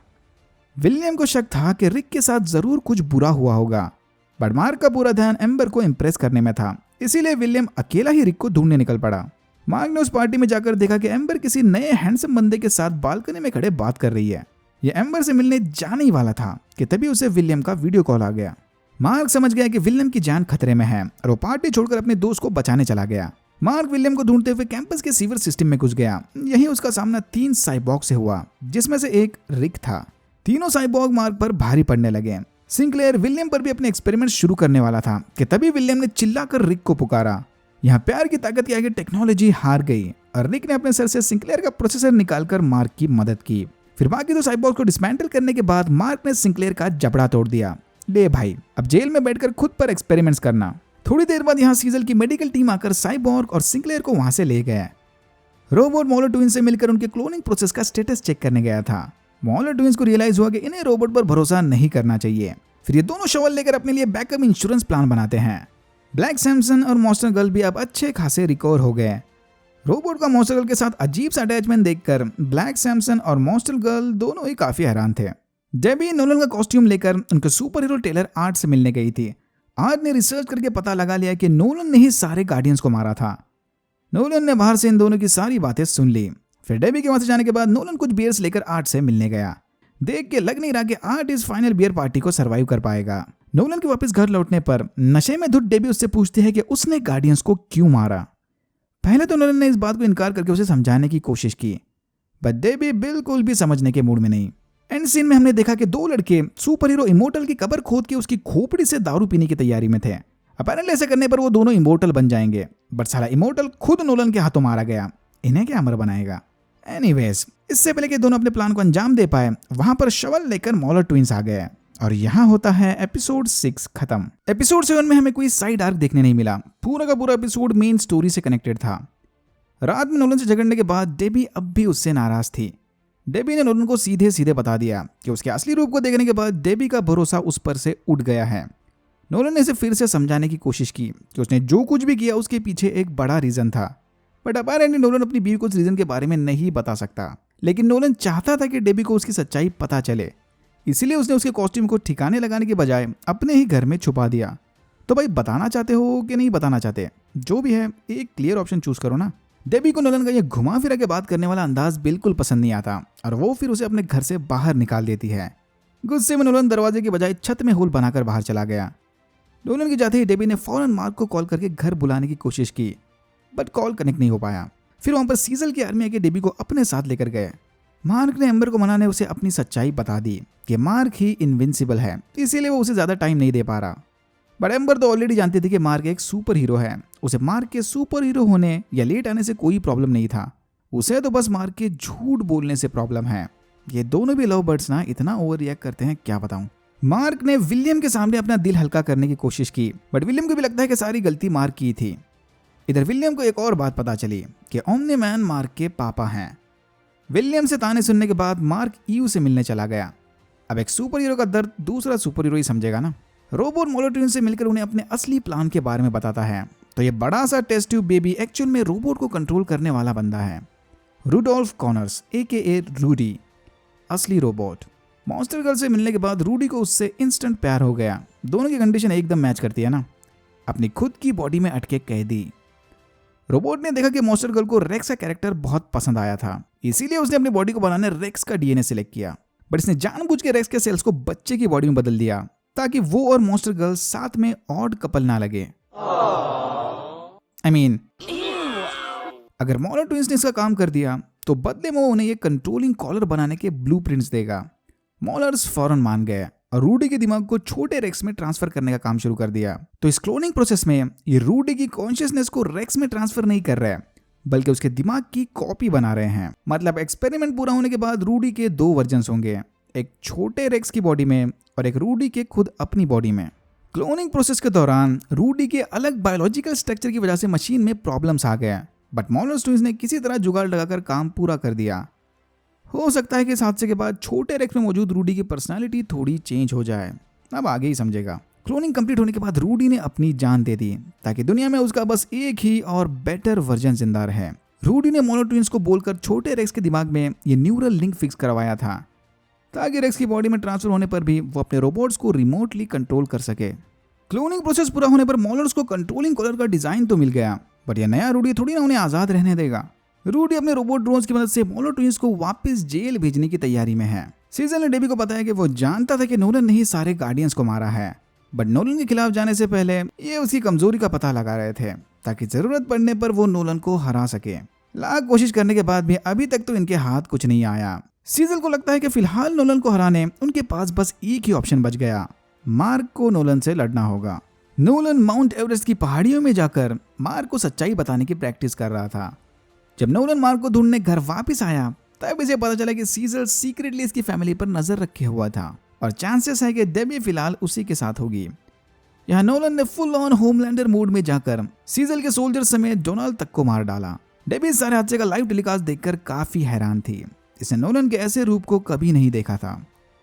विलियम को शक था कि रिक के साथ जरूर कुछ बुरा हुआ होगा, बट मार्क का पूरा ध्यान एम्बर को इम्प्रेस करने में था, इसीलिए विलियम अकेला ही रिक को ढूंढने निकल पड़ा। मार्क ने उस पार्टी में जाकर देखा कि एम्बर किसी नए हैंडसम बंदे के साथ बालकनी में खड़े बात कर रही है। ये एम्बर से मिलने जाने ही वाला था कि तभी उसे विलियम का वीडियो कॉल आ गया। मार्क समझ गया कि विलियम की जान खतरे में है और वो पार्टी छोड़कर अपने दोस्त को बचाने चला गया। मार्क विलियम को ढूंढते हुए कैंपस के सीवर सिस्टम में घुस गया। यहीं उसका सामना 3 साइबॉर्ग से हुआ, जिसमें से एक रिक था। तीनों साइबॉर्ग मार्क पर भारी पड़ने लगे। सिंक्लेयर विलियम पर भी अपने एक्सपेरिमेंट शुरू करने वाला था कि तभी विलियम ने चिल्लाकर रिक को पुकारा। यहाँ प्यार की ताकत के आगे टेक्नोलॉजी हार गई और रिक ने अपने सर से सिंक्लेयर का प्रोसेसर निकालकर मार्क की मदद की। फिर बाकी 2 साइबॉर्ग को डिसमेंटल करने के बाद मार्क ने सिंक्लेयर का जबड़ा तोड़ दिया। ले भाई, अब जेल में बैठकर खुद पर एक्सपेरिमेंट्स करना। थोड़ी देर बाद यहाँ सीजल की मेडिकल टीम आकर साइबॉर्ग और सिंक्लेयर को वहां से ले गए। रोबोट मॉलर ट्विंस से मिलकर उनके क्लोनिंग प्रोसेस का स्टेटस चेक करने गया था। मॉलर ट्विंस को रियलाइज हुआ कि इन्हें रोबोट पर भरोसा नहीं करना चाहिए। फिर ये दोनों शवल लेकर अपने लिए बैकअप इंश्योरेंस प्लान बनाते हैं। ब्लैक सैमसन और मॉन्स्टर गर्ल भी अब अच्छे खासे रिकवर हो गए। रोबोट का मॉन्स्टर गर्ल के साथ अजीब सा अटैचमेंट देखकर ब्लैक सैमसन और मॉन्स्टर गर्ल दोनों ही काफी हैरान थे। डेबी नोलन का कॉस्ट्यूम लेकर उनके सुपर हीरो टेलर आर्ट से मिलने गई थी। आर्ट ने रिसर्च करके पता लगा लिया कि नोलन ने ही सारे गार्डियंस को मारा था। नोलन ने बाहर से इन दोनों की सारी बातें सुन ली। फिर डेबी के वहां से जाने के बाद नोलन कुछ बियर्स लेकर आर्ट से मिलने गया। देख के लग नहीं रहा कि आर्ट इस फाइनल बियर पार्टी को सरवाइव कर पाएगा। नोलन के वापस घर लौटने पर नशे में धुत डेबी उससे पूछती है कि उसने गार्डियंस को क्यों मारा। पहले तो नोलन ने इस बात को इनकार करके उसे समझाने की कोशिश की, बट डेबी बिल्कुल भी समझने के मूड में नहीं। एंड सीन में हमने देखा कि दो लड़के सुपर हीरो इमोर्टल की कब्र खोद के उसकी खोपड़ी से दारू पीने की तैयारी में थे। अपैरेंटली ऐसा करने पर वो दोनों इमोर्टल बन जाएंगे, बट साला इमोर्टल खुद नोलन के हाथों मारा गया। इन्हें क्या अमर बनाएगा। एनीवेज, इससे पहले कि दोनों अपने प्लान को अंजाम दे पाए, वहां पर शवल लेकर मॉलर ट्विंस आ गए और यहाँ होता है एपिसोड 6 खत्म। एपिसोड 7 में हमें कोई साइड आर्क देखने नहीं मिला। पूरा का पूरा एपिसोड मेन स्टोरी से कनेक्टेड था। रात में नोलन से झगड़ने के बाद डेबी अब भी उससे नाराज थी। डेबी ने नोलन को सीधे सीधे बता दिया कि उसके असली रूप को देखने के बाद डेबी का भरोसा उस पर से उठ गया है। नोलन ने इसे फिर से समझाने की कोशिश की कि उसने जो कुछ भी किया उसके पीछे एक बड़ा रीजन था, बट अपैरेंटली नोलन अपनी बीवी को उस रीजन के बारे में नहीं बता सकता। लेकिन नोलन चाहता था कि डेबी को उसकी सच्चाई पता चले, इसीलिए उसने उसके कॉस्ट्यूम को ठिकाने लगाने के बजाय अपने ही घर में छुपा दिया। तो भाई, बताना चाहते हो कि नहीं बताना चाहते, जो भी है एक क्लियर ऑप्शन चूज करो ना। डेबी को नोलन का ये घुमा फिरा के बात करने वाला अंदाज बिल्कुल पसंद नहीं आता और वो फिर उसे अपने घर से बाहर निकाल देती है। गुस्से में नोलन दरवाजे के बजाय छत में होल बनाकर बाहर चला गया। नोलन के जाते ही डेबी ने फौरन मार्क को कॉल करके घर बुलाने की कोशिश की, बट कॉल कनेक्ट नहीं हो पाया। फिर वहां पर सीजल की आर्मी आके डेबी को अपने साथ लेकर गए। मार्क ने एम्बर को मनाने उसे अपनी सच्चाई बता दी कि मार्क ही इनविंसिबल है, इसीलिए वो उसे ज्यादा टाइम नहीं दे पा रहा। बट एम्बर तो ऑलरेडी जानती थी कि मार्क एक सुपर हीरो है। उसे मार्क के सुपर हीरो होने या लेट आने से कोई प्रॉब्लम नहीं था। उसे तो बस मार्क के झूठ बोलने से प्रॉब्लम है। ये दोनों भी लव बर्ड्स ना इतना ओवर रिएक्ट करते हैं, क्या बताऊं। मार्क ने विलियम के सामने अपना दिल हल्का करने की कोशिश की, बट विलियम को भी लगता है कि सारी गलती मार्क की थी। इधर विलियम को एक और बात पता चली कि ओमनी मैन मार्क के पापा हैं। विलियम से ताने सुनने के बाद मार्क ईयू से मिलने चला गया। अब एक सुपर हीरो का दर्द दूसरा सुपर हीरो ही समझेगा ना। रोबोट मॉलर ट्विंस से मिलकर उन्हें अपने असली प्लान के बारे में बताता है। तो ये बड़ा सा टेस्ट ट्यूब बेबी एक्चुअल में रोबोट को कंट्रोल करने वाला बंदा है। रूडोल्फ कॉनर्स AKA रूडी, असली रोबोट। मॉन्स्टर गर्ल से मिलने के बाद रूडी को उससे इंस्टेंट प्यार हो गया। दोनों की कंडीशन एकदम मैच करती है ना, अपनी खुद की बॉडी में अटके कैदी। रोबोट ने देखा कि मॉन्स्टर गर्ल को रेक्स का कैरेक्टर बहुत पसंद आया था, इसीलिए उसने अपनी बॉडी को बनाने रेक्स का DNA सिलेक्ट किया। बट इसने जानबूझ के रेक्स के सेल्स को बच्चे की बॉडी में बदल दिया ताकि वो और मॉन्स्टर गर्ल साथ में ऑड कपल ना लगे। I mean, अगर मॉलर ट्विंस ने इसका काम कर दिया तो बदले में वो उन्हें ये कंट्रोलिंग कॉलर बनाने के ब्लूप्रिंट्स देगा। मॉलर्स फौरन मान गए और रूडी के दिमाग को छोटे रेक्स में ट्रांसफर करने का काम शुरू कर दिया। तो इस क्लोनिंग प्रोसेस में ये रूडी की कॉन्शियसनेस को रेक्स में ट्रांसफर नहीं कर रहे हैं, बल्कि उसके दिमाग की कॉपी बना रहे हैं। मतलब एक्सपेरिमेंट पूरा होने के बाद रूडी के 2 वर्जन्स होंगे, एक छोटे रेक्स की बॉडी में और एक रूडी के खुद अपनी बॉडी में। क्लोनिंग प्रोसेस के दौरान रूडी के अलग बायोलॉजिकल स्ट्रक्चर की वजह से मशीन में प्रॉब्लम्स आ गए, बट मॉलर ट्विंस ने किसी तरह जुगाड़ लगाकर काम पूरा कर दिया। हो सकता है कि इस हादसे के बाद छोटे रेक्स में मौजूद रूडी की पर्सनालिटी थोड़ी चेंज हो जाए, अब आगे ही समझेगा। क्लोनिंग कंप्लीट होने के बाद रूडी ने अपनी जान दे दी ताकि दुनिया में उसका बस एक ही और बेटर वर्जन जिंदा रहे। रूडी ने मॉलर ट्विंस को बोलकर छोटे रेक्स के दिमाग में ये न्यूरल लिंक फिक्स करवाया था ताकि रेक्स की बॉडी में ट्रांसफर होने पर भी वो अपने रोबोट्स को रिमोटली कंट्रोल कर सके। क्लोनिंग प्रोसेस पूरा होने पर मॉलर्स को कंट्रोलिंग कॉलर का डिजाइन तो मिल गया, बट यह नया रूडी थोड़ी ना उन्हें आजाद रहने देगा। रूडी अपने रोबोट ड्रोन्स की मदद से मॉलर ट्विंस को वापस जेल भेजने की तैयारी में है। सीजन ने डेबी को बताया कि वो जानता था कि नोलन ने ही सारे गार्डियंस को मारा है, बट नोलन के खिलाफ जाने से पहले ये उसकी कमजोरी का पता लगा रहे थे ताकि जरूरत पड़ने पर वो नोलन को हरा सके। लाख कोशिश करने के बाद भी अभी तक तो इनके हाथ कुछ नहीं आया। सीजन को लगता है कि फिलहाल नोलन को हराने उनके पास बस एक ही ऑप्शन बच गया, मार्क को नोलन से लड़ना होगा। नोलन माउंट एवरेस्ट की पहाड़ियों में जाकर मार्क को सच्चाई बताने की प्रैक्टिस कर रहा था। जब नोलन मार्क को ढूंढने घर वापस आया तब इसे पता चला कि सीजल सीक्रेटली इसकी फैमिली पर नजर रखे हुआ था और चांसेस है कि डेबी फिलहाल उसी के साथ होगी। यहाँ नोलन ने फुल ऑन होमलैंडर मूड में जाकर सीजल के सोल्जर समेत डोनाल्ड तक को मार डाला। डेबी इस सारे हादसे का लाइव टेलीकास्ट देखकर काफी हैरान थी। इसने नोलन के ऐसे रूप को कभी नहीं देखा था।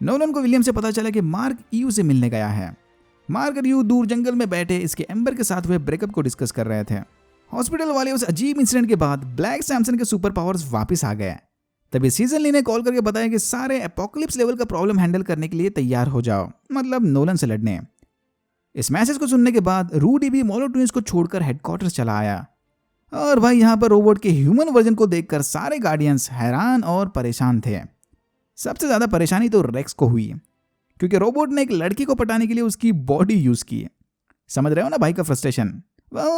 नोलन को विलियम से पता चला कि मार्क ईयू से मिलने गया है। मार्क और ईयू दूर जंगल में बैठे इसके एम्बर के साथ हुए ब्रेकअप को डिस्कस कर रहे थे। हॉस्पिटल वाले उस अजीब इंसिडेंट के बाद ब्लैक सैमसन के सुपर पावर्स वापस आ गए। तभी सीजन ली ने कॉल करके बताया कि सारे एपोकलिप्स लेवल का प्रॉब्लम हैंडल करने के लिए तैयार हो जाओ, मतलब नोलन से लड़ने। इस मैसेज को सुनने के बाद रूडी भी मॉलो ट्विंस को छोड़कर हेडक्वार्टर्स चला आया। और भाई यहाँ पर रोबोट के ह्यूमन वर्जन को देखकर सारे गार्डियंस हैरान और परेशान थे। सबसे ज्यादा परेशानी तो रेक्स को हुई, क्योंकि रोबोट ने एक लड़की को पटाने के लिए उसकी बॉडी यूज की। समझ रहे हो ना भाई का फ्रस्ट्रेशन।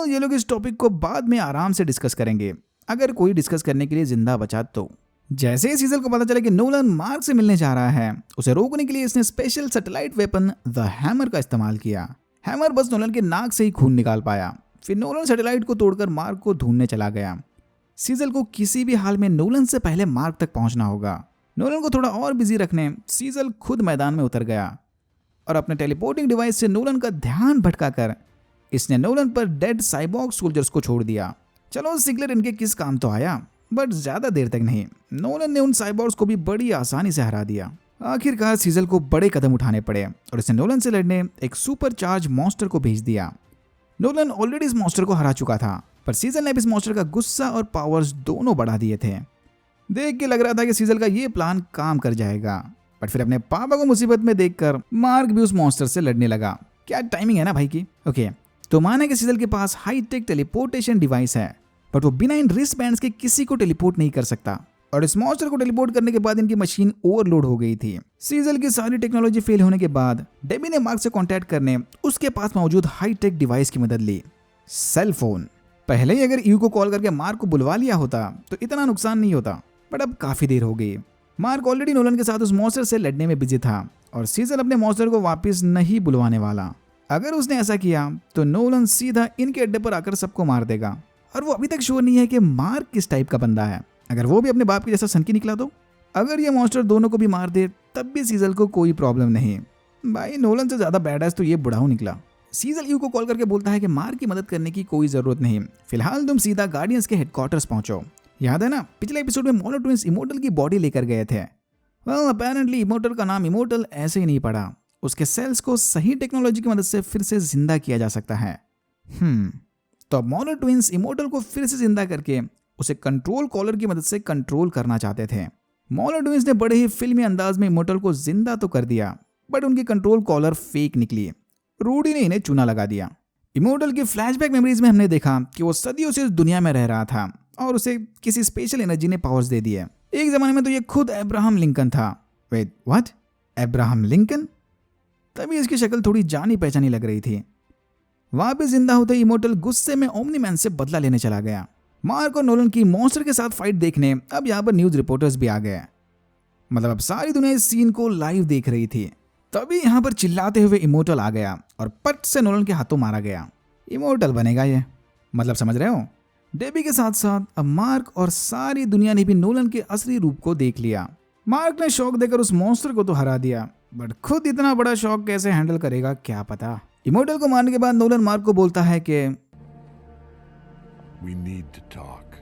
ये लोग इस टॉपिक को बाद में आराम से डिस्कस करेंगे, अगर कोई डिस्कस करने के लिए जिंदा बचा तो। जैसे ही सीजल को पता चला कि नोलन मार्क से मिलने जा रहा है, उसे रोकने के लिए इसने special satellite weapon the hammer का इस्तेमाल किया। हैमर बस नोलन के नाक से ही खून निकाल पाया। फिर नोलन सैटेलाइट को तोड़कर मार्क को ढूंढने चला गया। सीजल को किसी भी हाल में नोलन से पहले मार्क तक पहुंचना होगा। नोलन को थोड़ा और बिजी रखने सीजल खुद मैदान में उतर गया और अपने टेलीपोर्टिंग डिवाइस से नोलन का ध्यान भटकाकर इसने नोलन पर डेड साइबॉर्ग सोल्जर्स को छोड़ दिया। चलो सिगलेट इनके किस काम तो आया, बट ज्यादा देर तक नहीं। नोलन ने उन साइबॉर्ग्स को भी बड़ी आसानी से हरा दिया। आखिरकार सीजल को बड़े कदम उठाने पड़े और इसने नोलन से लड़ने एक सुपर चार्ज मॉन्स्टर को भेज दिया। नोलन ऑलरेडी इस मॉन्स्टर को हरा चुका था, पर सीजल ने इस मॉन्स्टर का गुस्सा और पावर्स दोनों बढ़ा दिए थे। देख के लग रहा था कि सीजल का ये प्लान काम कर जाएगा, बट फिर अपने पापा को मुसीबत में देखकर मार्क भी उस मॉन्स्टर से लड़ने लगा। क्या टाइमिंग है ना भाई की। ओके, तो माना कि सीजल के पास हाईटेक टेलीपोर्टेशन डिवाइस है, बट वो बिना इन रिस्ट बैंड्स के किसी को टेलीपोर्ट नहीं कर सकता। और इस मॉन्स्टर को टेलीपोर्ट करने के बाद इनकी मशीन ओवरलोड हो गई थी। सीजल की सारी टेक्नोलॉजी फेल होने के बाद डेबी ने मार्क से कांटेक्ट करने उसके पास मौजूद हाईटेक डिवाइस की मदद ली, सेल फोन। पहले ही अगर ईयू को कॉल करके मार्क को बुलवा लिया होता तो इतना नुकसान नहीं होता, बट अब काफी देर हो गई। मार्क ऑलरेडी नोलन के साथ उस मॉन्स्टर से लड़ने में बिजी था और सीजल अपने मॉन्स्टर को वापस नहीं बुलवाने वाला। अगर उसने ऐसा किया तो नोलन सीधा इनके अड्डे पर आकर सबको मार देगा। और वो अभी तक श्योर नहीं है कि मार्क किस टाइप का बंदा है। अगर वो भी अपने बाप के जैसा सनकी निकला तो, अगर ये मॉन्स्टर दोनों को भी मार दे तब भी सीजल को कोई प्रॉब्लम नहीं। भाई नोलन से ज्यादा बैडएस तो ये बुढ़ाऊ निकला। सीजल ईयू को कॉल करके बोलता है कि मार्क की मदद करने की कोई जरूरत नहीं, फिलहाल तुम सीधा गार्डियंस के हेडक्वार्टर्स पहुंचो। याद है ना पिछले एपिसोड में मॉलो ट्विंस इमोर्टल की बॉडी लेकर गए थे। अपेरेंटली इमोर्टल का नाम इमोर्टल ऐसे ही नहीं पड़ा, उसके सेल्स को सही टेक्नोलॉजी की मदद से फिर से जिंदा किया जा सकता है। तो अब मॉलो ट्विंस इमोर्टल को फिर से जिंदा करके उसे कंट्रोल कॉलर की मदद से कंट्रोल करना चाहते थे। मॉलो ट्विंस ने बड़े ही फिल्मी अंदाज में इमोर्टल को जिंदा तो कर दिया, बट उनकी कंट्रोल कॉलर फेक निकली। रूडी ने इन्हें चूना लगा दिया। इमोर्टल की फ्लैशबैक मेमोरीज में हमने देखा कि वो सदियों से इस दुनिया में रह रहा था और उसे किसी स्पेशल एनर्जी ने पावर्स दे दिए। एक जमाने में तो ये खुद अब्राहम लिंकन था। Wait what? Abraham Lincoln? तभी इसकी शक्ल थोड़ी जानी पहचानी लग रही थी। वापस जिंदा होते इमोर्टल गुस्से में ओमनी मैन से बदला लेने चला गया। मार्क और नोलन की मॉन्स्टर के साथ फाइट देखने अब यहाँ पर न्यूज रिपोर्टर्स भी आ गए। मतलब अब सारी दुनिया इस सीन को लाइव देख रही थी। तभी यहाँ पर चिल्लाते हुए इमोर्टल आ गया और पट से नोलन के हाथों मारा गया। इमोर्टल बनेगा ये, मतलब समझ रहे हो। डेबी के साथ साथ अब मार्क और सारी दुनिया ने भी नोलन के असली रूप को देख लिया। मार्क ने शॉक देकर उस मॉन्स्टर को तो हरा दिया, बट खुद इतना बड़ा शॉक कैसे हैंडल करेगा क्या पता। इमोर्टल को मारने के बाद नोलन मार्क को बोलता है कि We need to talk.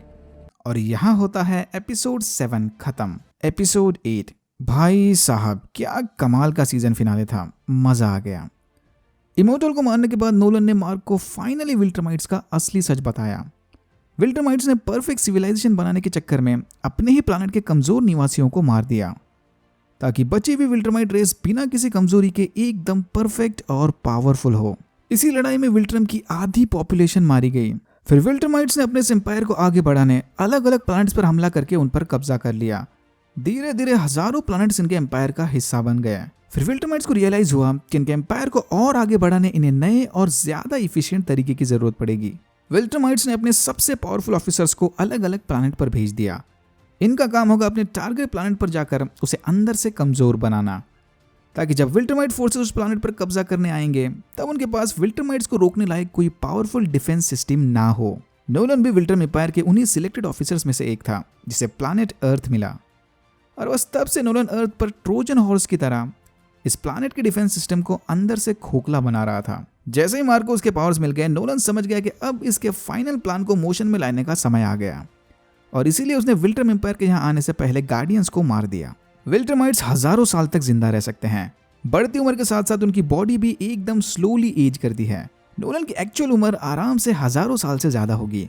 और यहाँ होता है एपिसोड 7 खत्म। एपिसोड 8, भाई साहब क्या कमाल का सीजन फिनाले था, मजा आ गया। इमोर्टल को मारने के बाद नोलन ने मार्क को फाइनली विल्ट्रमाइट्स का असली सच बताया। विल्ट्रमाइट्स ने परफेक्ट सिविलाइजेशन बनाने के चक्कर में अपने ही प्लैनेट के कमजोर निवासियों को मार दिया, ताकि बची हुई विल्ट्रमाइट रेस बिना किसी कमजोरी के एकदम परफेक्ट और पावरफुल हो। इसी लड़ाई में विल्ट्रम की आधी पॉपुलेशन मारी गई। फिर विल्ट्रमाइट्स ने अपने एम्पायर को आगे बढ़ाने अलग अलग प्लैनेट्स पर हमला करके उन पर कब्जा कर लिया। धीरे धीरे हजारों प्लैनेट्स इनके एम्पायर का हिस्सा बन गए। फिर विल्ट्रमाइट्स को रियलाइज हुआ कि इनके एम्पायर को और आगे बढ़ाने इन्हें नए और ज्यादा इफिशिएंट तरीके की जरूरत पड़ेगी। विल्ट्रमाइट्स ने अपने सबसे पावरफुल ऑफिसर्स को अलग अलग प्लैनेट पर भेज दिया। इनका काम होगा अपने टारगेट प्लैनेट पर जाकर उसे अंदर से कमजोर बनाना, ताकि जब विल्ट्रमाइट फोर्सेस उस प्लैनेट पर कब्जा करने आएंगे तब उनके पास विल्ट्रमाइट्स को रोकने लायक कोई पावरफुल डिफेंस सिस्टम ना हो। नोलन भी विल्ट्रम एम्पायर के उन्हीं सिलेक्टेड ऑफिसर्स में से एक था जिसे प्लैनेट अर्थ मिला, और बस तब से नोलन अर्थ पर ट्रोजन हॉर्स की तरह इस प्लैनेट के डिफेंस सिस्टम को अंदर से खोखला बना रहा था। जैसे ही मार्क को उसके पावर्स मिल गए, नोलन समझ गया कि अब इसके फाइनल प्लान को मोशन में लाने का समय आ गया। और इसीलिए उसने विल्ट्रम एम्पायर के यहाँ आने से पहले गार्डियंस को मार दिया। विल्ट्रमाइट्स हजारों साल तक जिंदा रह सकते हैं। बढ़ती उम्र के साथ साथ उनकी बॉडी भी एकदम स्लोली एज करती है। नोलन की एक्चुअल उम्र आराम से हजारों साल से ज्यादा होगी।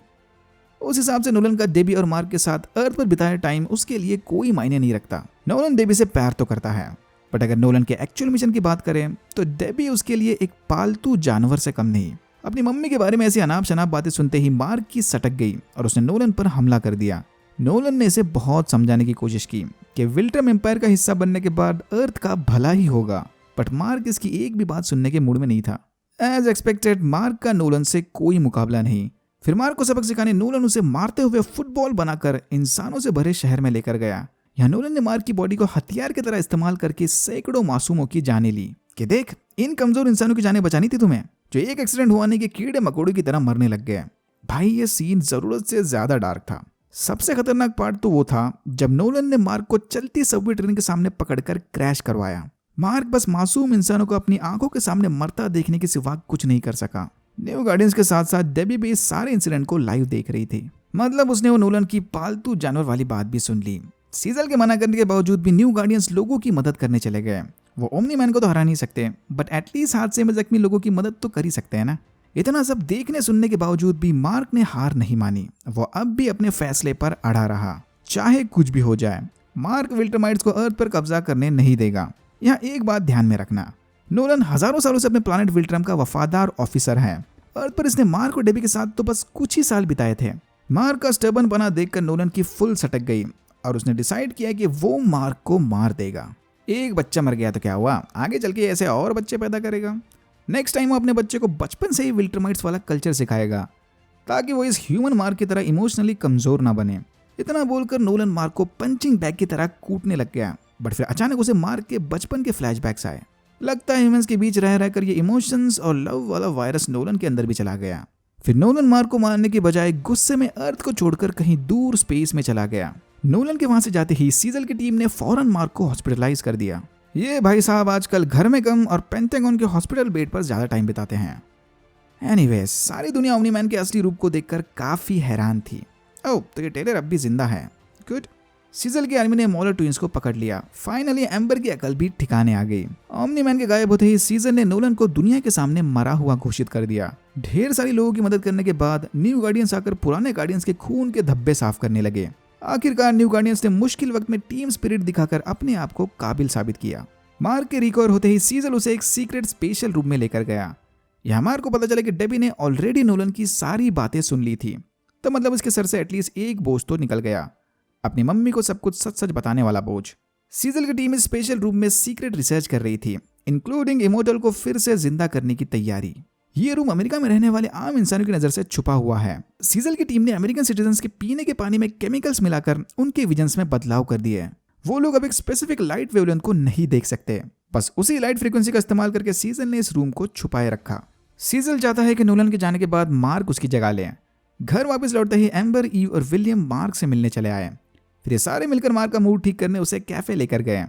उस हिसाब से नोलन का डेबी और मार्क के साथ अर्थ पर बिताया टाइम उसके लिए कोई मायने नहीं रखता। नोलन डेबी से प्यार तो करता है, बट अगर नोलन के एक्चुअल मिशन की बात करें तो डेबी उसके लिए एक पालतू जानवर से कम नहीं। अपनी मम्मी के बारे में ऐसी अनाप शनाप बातें सुनते ही मार्क की सटक गई और उसने नोलन पर हमला कर दिया। नोलन ने इसे बहुत समझाने की कोशिश की कि विल्ट्रम एम्पायर का हिस्सा बनने के बाद अर्थ का भला ही होगा, बट मार्क इसकी एक भी बात सुनने के मूड में नहीं था। एज एक्सपेक्टेड मार्क का नोलन से कोई मुकाबला नहीं। फिर मार्क को सबक सिखाने नोलन उसे मारते हुए फुटबॉल बनाकर इंसानों से भरे शहर में लेकर गया। यहाँ नोलन ने मार्क की बॉडी को हथियार की तरह इस्तेमाल करके सैकड़ों मासूमों की जानें ली कि देख, इन कमजोर इंसानों की जानें बचानी थी तुम्हें, जो एक एक्सीडेंट हुआ नहीं कि कीड़े मकोड़े की तरह मरने लग गए। भाई ये सीन जरूरत से ज्यादा डार्क था। सबसे खतरनाक पार्ट तो वो था जब नोलन ने मार्क को चलती सबवे ट्रेन के सामने पकड़कर क्रैश करवाया। मार्क बस मासूम इंसानों को अपनी आंखों के सामने मरता देखने के सिवा कुछ नहीं कर सका। न्यू गार्डियंस के साथ साथ डेबी भी इस सारे इंसिडेंट को लाइव देख रही थी। मतलब उसने वो नोलन की पालतू जानवर वाली बात भी सुन ली। सीजल के मना करने के बावजूद भी न्यू गार्डियंस लोगों की मदद करने चले गए। वो ओमनी मैन को तो हरा नहीं सकते, बट एटलीस्ट हादसे में जख्मी लोगों की मदद तो कर ही सकते हैं ना। इतना सब देखने सुनने के बावजूद भी मार्क ने हार नहीं मानी। वो अब भी अपने फैसले पर अड़ा रहा, चाहे कुछ भी हो जाए। मार्क विल्ट्रमाइट्स को अर्थ पर कब्जा करने नहीं देगा। यहाँ एक बात ध्यान में रखना, नोलन हजारों सालों से अपने प्लानेट विल्ट्रम का वफादार ऑफिसर है। अर्थ पर इसने मार्क और डेबी के साथ तो बस कुछ ही साल बिताए थे। मार्क का स्टर्बन बना देखकर नोलन की फुल सटक गई और उसने डिसाइड किया कि वो मार्क को मार देगा। एक बच्चा मर गया तो क्या हुआ, आगे चल के ऐसे और बच्चे पैदा करेगा। नेक्स्ट टाइम वो अपने बच्चे को बचपन से ही विल्ट्रमाइट्स वाला कल्चर सिखाएगा ताकि वो इस ह्यूमन मार्क की तरह इमोशनली कमजोर ना बने। इतना बोलकर नोलन मार्क को पंचिंग बैग की तरह कूटने लग गया, बट फिर अचानक उसे मार्क के बचपन के फ्लैशबैक्स आए। लगता है ह्यूमंस के बीच रह रहकर ये इमोशंस और लव वाला वायरस नोलन के अंदर भी चला गया। फिर नोलन मार्क को मारने की बजाय गुस्से में अर्थ को छोड़कर कहीं दूर स्पेस में चला गया। नोलन के वहां से जाते ही सीजल की टीम ने फौरन मार्क को हॉस्पिटलाइज कर दिया। ये भाई साहब आजकल घर में कम और पेंटागन के हॉस्पिटल बेड पर ज्यादा टाइम बिताते हैं। एनीवेज, सारी दुनिया ओमनी मैन के असली रूप को देखकर काफी हैरान थी। ओह, तो ये टेलर अब भी जिंदा है, गुड। सीजल की आर्मी ने मॉलर ट्विंस को पकड़ लिया। फाइनली एम्बर की अकल भी ठिकाने आ गई। ओमनी मैन के गायब होते ही सीजल ने नोलन को दुनिया के सामने मरा हुआ घोषित कर दिया। ढेर सारी लोगों की मदद करने के बाद न्यू गार्डियंस आकर पुराने गार्डियंस के खून के धब्बे साफ करने लगे। आखिरकार न्यू गार्डियंस ने मुश्किल वक्त में टीम स्पिरिट दिखाकर अपने आप को काबिल साबित किया। मार्क के रिकवर होते ही सीजल उसे एक सीक्रेट स्पेशल रूम में लेकर गया। यहाँ मार्क को पता चला कि डेबी ने ऑलरेडी नोलन की सारी बातें सुन ली थी, तो मतलब उसके सर से एटलीस्ट एक बोझ तो निकल गया, अपनी मम्मी को सब कुछ सच सच बताने वाला बोझ। सीजल की टीम इस स्पेशल रूम में सीक्रेट रिसर्च कर रही थी, इंक्लूडिंग इमोर्टल को फिर से जिंदा करने की तैयारी। ये रूम अमेरिका में रहने वाले आम इंसानों की नजर से छुपा हुआ है। सीजल की टीम ने अमेरिकन सिटीजन्स के पीने के पानी में केमिकल्स मिलाकर उनके विजन्स में बदलाव कर दिए। वो लोग अब एक स्पेसिफिक लाइट वेवलेंथ को नहीं देख सकते। बस उसी लाइट फ्रीक्वेंसी का इस्तेमाल करके सीजल ने इस रूम को छुपाए रखा। सीजल चाहता है कि नोलन के जाने के बाद मार्क उसकी जगह ले। घर वापस लौटते ही एम्बर, ईव और विलियम मार्क से मिलने चले आए। फिर ये सारे मिलकर मार्क का मूड ठीक करने उसे कैफे लेकर गए।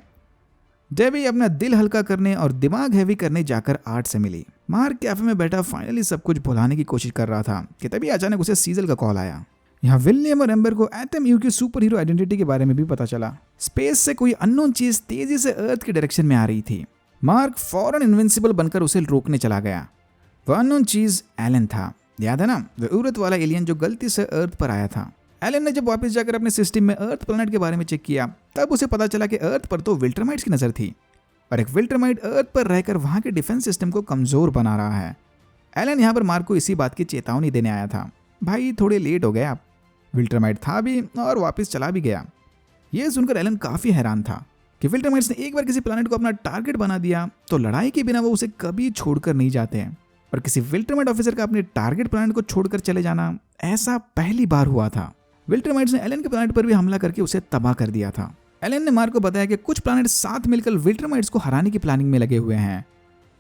डेबी अपना दिल हल्का करने और दिमाग हैवी करने जाकर आर्ट से मिली। मार्क कैफे में बैठा फाइनली सब कुछ भुलाने की कोशिश कर रहा था कि तभी अचानक उसे सीजल का कॉल आया। यहाँ विलियम और एम्बर को एटम यू की सुपर हीरो आइडेंटिटी के बारे में भी पता चला। स्पेस से कोई अननोन चीज तेजी से अर्थ की डायरेक्शन में आ रही थी। मार्क फौरन इनविंसिबल बनकर उसे रोकने चला गया। वह अननोन चीज एलन था, याद है ना, वह उरत वाला एलियन जो गलती से अर्थ पर आया था। एलन ने जब वापस जाकर अपने सिस्टम में अर्थ प्लैनेट के बारे में चेक किया, तब उसे पता चला कि अर्थ पर तो विल्ट्रमाइट्स की नजर थी और एक विल्ट्रमाइट अर्थ पर रहकर वहां के डिफेंस सिस्टम को कमजोर बना रहा है। एलन यहाँ पर मार्क को इसी बात की चेतावनी देने आया था, भाई थोड़े लेट हो गए आप। विल्ट्रमाइट था भी और वापस चला भी गया। यह सुनकर एलन काफी हैरान था कि विल्ट्रमाइट्स ने एक बार किसी प्लैनेट को अपना टारगेट बना दिया तो लड़ाई के बिना वो उसे कभी छोड़कर नहीं जाते हैं, और किसी विल्ट्रमाइट ऑफिसर का अपने टारगेट प्लैनेट को छोड़कर चले जाना ऐसा पहली बार हुआ था। विल्ट्रमाइट्स ने एलन के प्लैनेट पर भी हमला करके उसे तबाह कर दिया था। एलन ने मार्क को बताया कि कुछ प्लैनेट साथ मिलकर विल्ट्रमाइट्स को हराने की प्लानिंग में लगे हुए हैं।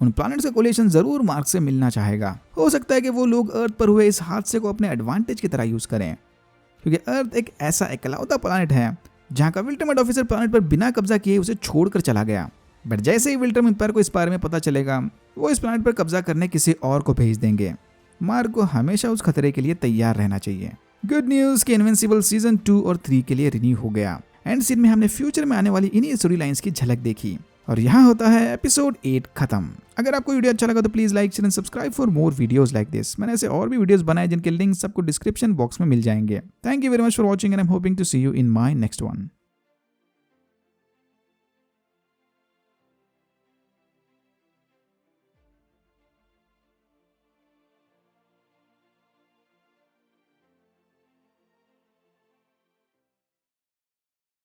उन प्लैनेट्स का कोलिशन जरूर मार्क से मिलना चाहेगा। हो सकता है कि वो लोग अर्थ पर हुए इस हादसे को अपने एडवांटेज की तरह यूज करें, क्योंकि अर्थ एक ऐसा इकलौता प्लैनेट है जहां का विल्ट्रमाइट ऑफिसर प्लैनेट पर बिना कब्जा किए उसे छोड़कर चला गया। बट जैसे ही विल्ट्रम एम्पायर को इस बारे में पता चलेगा, वो इस प्लैनेट पर कब्जा करने किसी और को भेज देंगे। मार्क को हमेशा उस खतरे के लिए तैयार रहना चाहिए। गुड न्यूज कि इनविंसिबल सीजन 2 और 3 के लिए रिन्यू हो गया। एंड सीन में हमने फ्यूचर में आने वाली इन्हीं स्टोरी लाइंस की झलक देखी और यहाँ होता है एपिसोड 8 खत्म। अगर आपको वीडियो अच्छा लगा तो please like share and subscribe for more videos like this. मैंने ऐसे और भी वीडियोस बनाए जिनके लिंक सबको डिस्क्रिप्शन बॉक्स में मिल जाएंगे। Thank you very much for watching and I am hoping to see you in my next one.